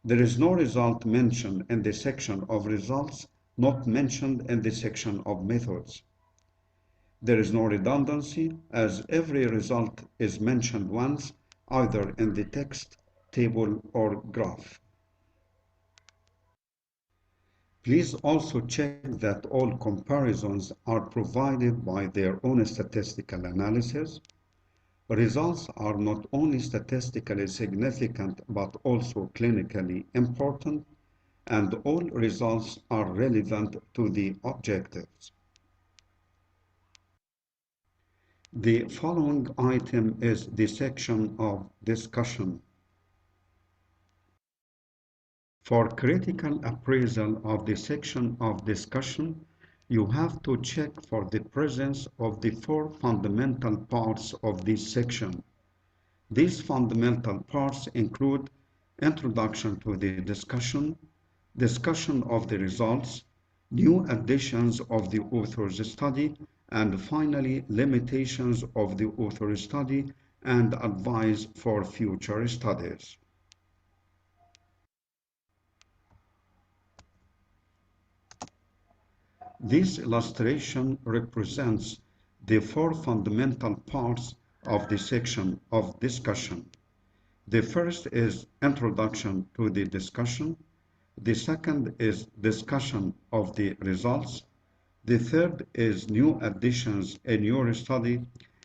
There is no result mentioned in the section of results not mentioned in the section of methods. There is no redundancy, as every result is mentioned once, either in the text, table, or graph. Please also check that all comparisons are provided by their own statistical analysis. Results are not only statistically significant but also clinically important, and all results are relevant to the objectives. The following item is the section of discussion. For critical appraisal of the section of discussion, you have to check for the presence of the four fundamental parts of this section. These fundamental parts include introduction to the discussion, discussion of the results, new additions of the author's study, and finally, limitations of the author's study and advice for future studies. This illustration represents the four fundamental parts of the section of discussion. The first is introduction to the discussion. The second is discussion of the results. The third is new additions in your study.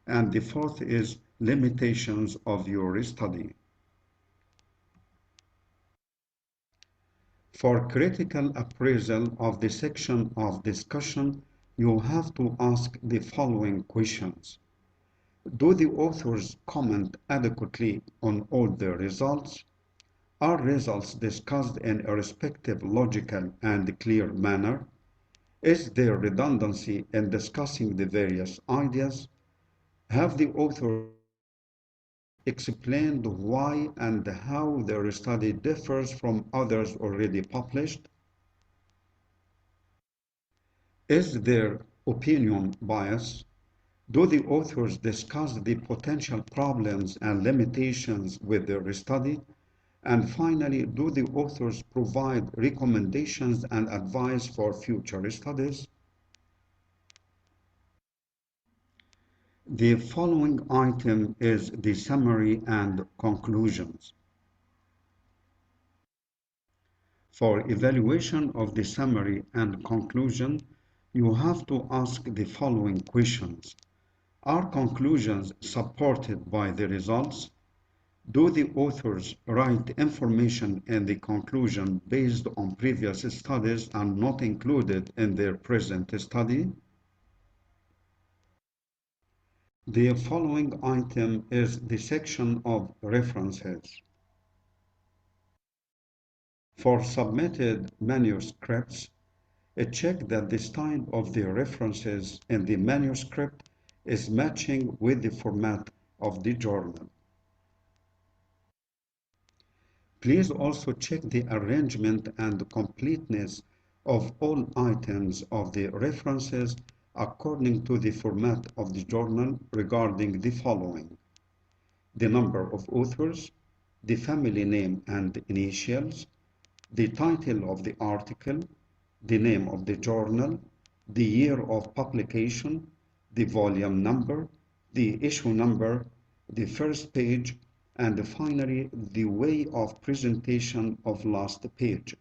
And the fourth is limitations of your study. For critical appraisal of the section of discussion, you have to ask the following questions. Do the authors comment adequately on all the results? Are results discussed in a respective, logical, and clear manner? Is there redundancy in discussing the various ideas? Have the authors explained why and how their study differs from others already published? Is there opinion bias? Do the authors discuss the potential problems and limitations with their study? And finally, do the authors provide recommendations and advice for future studies? The following item is the summary and conclusions. For evaluation of the summary and conclusion, you have to ask the following questions. Are conclusions supported by the results? Do the authors write information in the conclusion based on previous studies and not included in their present study? The following item is the section of references. For submitted manuscripts, check that the style of the references in the manuscript is matching with the format of the journal. Please also check the arrangement and completeness of all items of the references according to the format of the journal regarding the following: the number of authors, the family name and initials, the title of the article, the name of the journal, the year of publication, the volume number, the issue number, the first page, and finally the way of presentation of last page.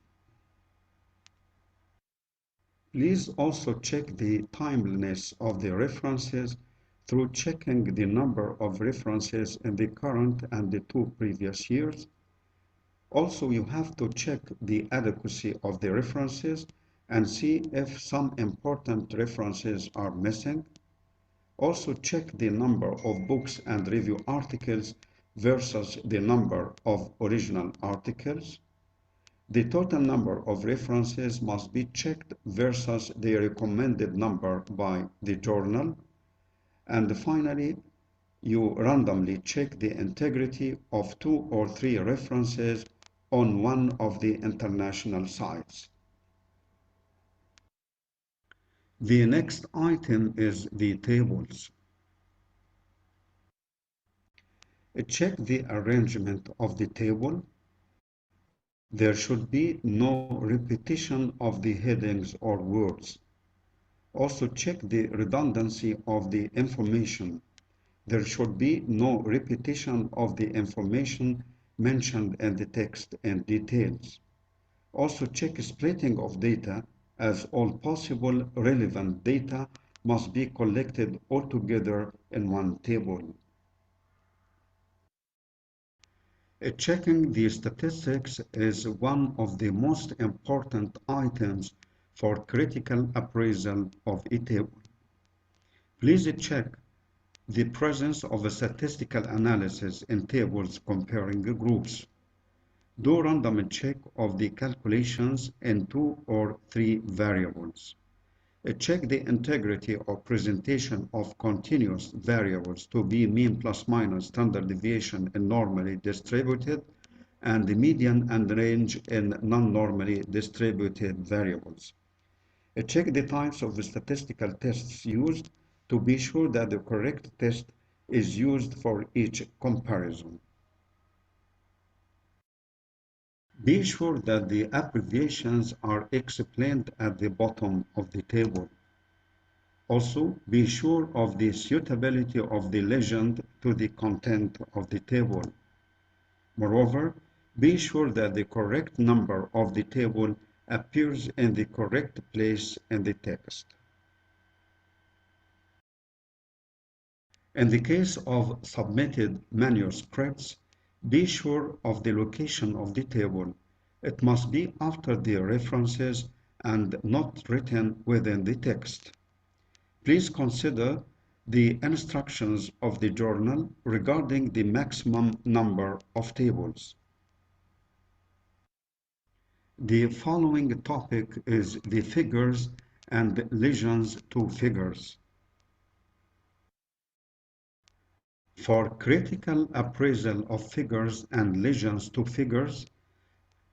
Please also check the timeliness of the references through checking the number of references in the current and the 2 previous years. Also, you have to check the adequacy of the references and see if some important references are missing. Also check the number of books and review articles versus the number of original articles. The total number of references must be checked versus the recommended number by the journal. And finally, you randomly check the integrity of 2 or 3 references on one of the international sites. The next item is the tables. Check the arrangement of the table. There should be no repetition of the headings or words. Also check the redundancy of the information. There should be no repetition of the information mentioned in the text and details. Also check splitting of data, as all possible relevant data must be collected all together in one table. Checking the statistics is one of the most important items for critical appraisal of a table. Please check the presence of a statistical analysis in tables comparing groups. Do random check of the calculations in 2 or 3 variables. Check the integrity or presentation of continuous variables to be mean plus minus standard deviation in normally distributed and the median and range in non-normally distributed variables. Check the types of statistical tests used to be sure that the correct test is used for each comparison. Be sure that the abbreviations are explained at the bottom of the table. Also, be sure of the suitability of the legend to the content of the table. Moreover, be sure that the correct number of the table appears in the correct place in the text. In the case of submitted manuscripts, be sure of the location of the table. It must be after the references and not written within the text. Please consider the instructions of the journal regarding the maximum number of tables. The following topic is the figures and legends to figures. For critical appraisal of figures and legends to figures,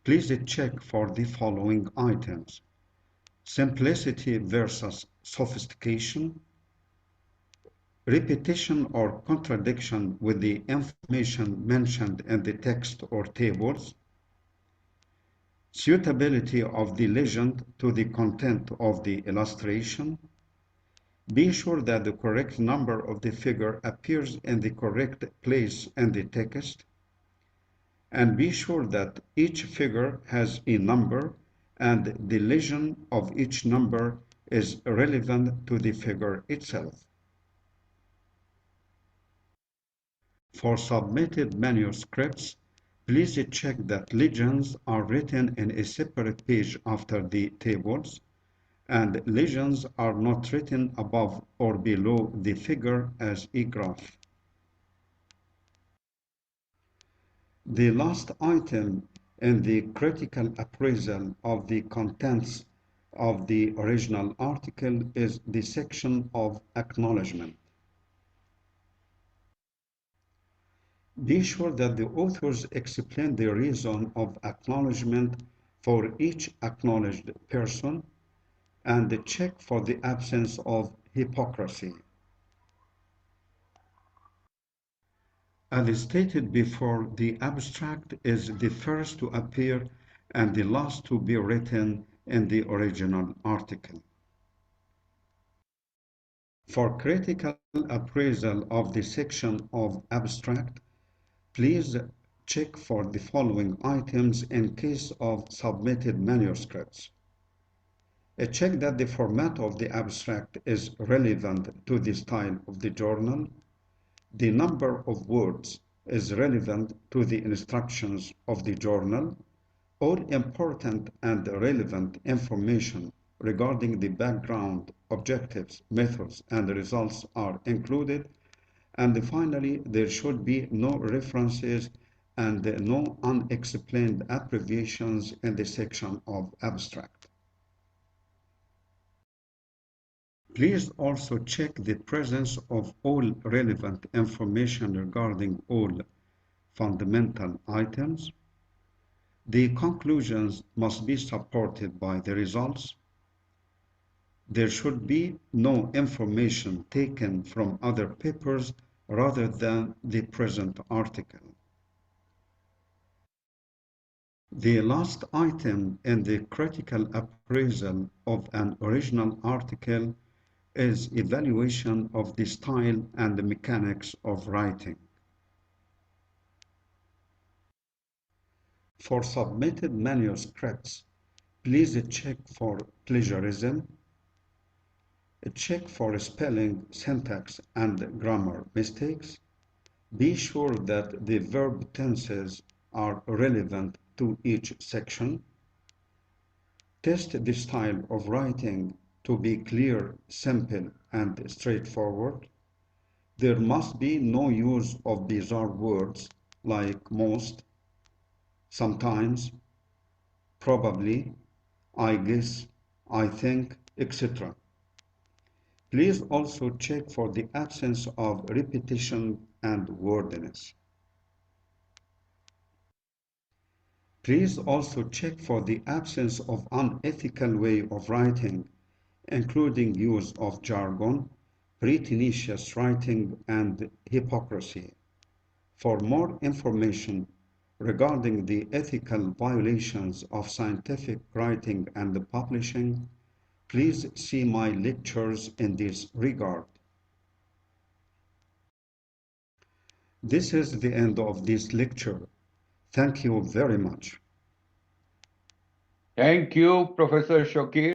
please check for the following items: simplicity versus sophistication, repetition or contradiction with the information mentioned in the text or tables, suitability of the legend to the content of the illustration. Be sure that the correct number of the figure appears in the correct place in the text, and be sure that each figure has a number and the legend of each number is relevant to the figure itself. For submitted manuscripts, please check that legends are written in a separate page after the tables, and legends are not written above or below the figure as a graph. The last item in the critical appraisal of the contents of the original article is the section of acknowledgement. Be sure that the authors explain the reason of acknowledgement for each acknowledged person and check for the absence of hypocrisy. As stated before, the abstract is the first to appear and the last to be written in the original article. For critical appraisal of the section of abstract, please check for the following items in case of submitted manuscripts. Check that the format of the abstract is relevant to the style of the journal. The number of words is relevant to the instructions of the journal. All important and relevant information regarding the background, objectives, methods, and results are included. And finally, there should be no references and no unexplained abbreviations in the section of abstract. Please also check the presence of all relevant information regarding all fundamental items. The conclusions must be supported by the results. There should be no information taken from other papers rather than the present article. The last item in the critical appraisal of an original article is evaluation of the style and the mechanics of writing. For submitted manuscripts, please check for plagiarism, check for spelling, syntax, and grammar mistakes. Be sure that the verb tenses are relevant to each section. Test the style of writing to be clear, simple, and straightforward. There must be no use of bizarre words like most, sometimes, probably, I guess, I think, etc. Please also check for the absence of repetition and wordiness. Please also check for the absence of unethical way of writing, including use of jargon, pretentious writing, and hypocrisy. For more information regarding the ethical violations of scientific writing and publishing, please see my lectures in this regard. This is the end of this lecture. Thank you very much. Thank you, Professor Shakir.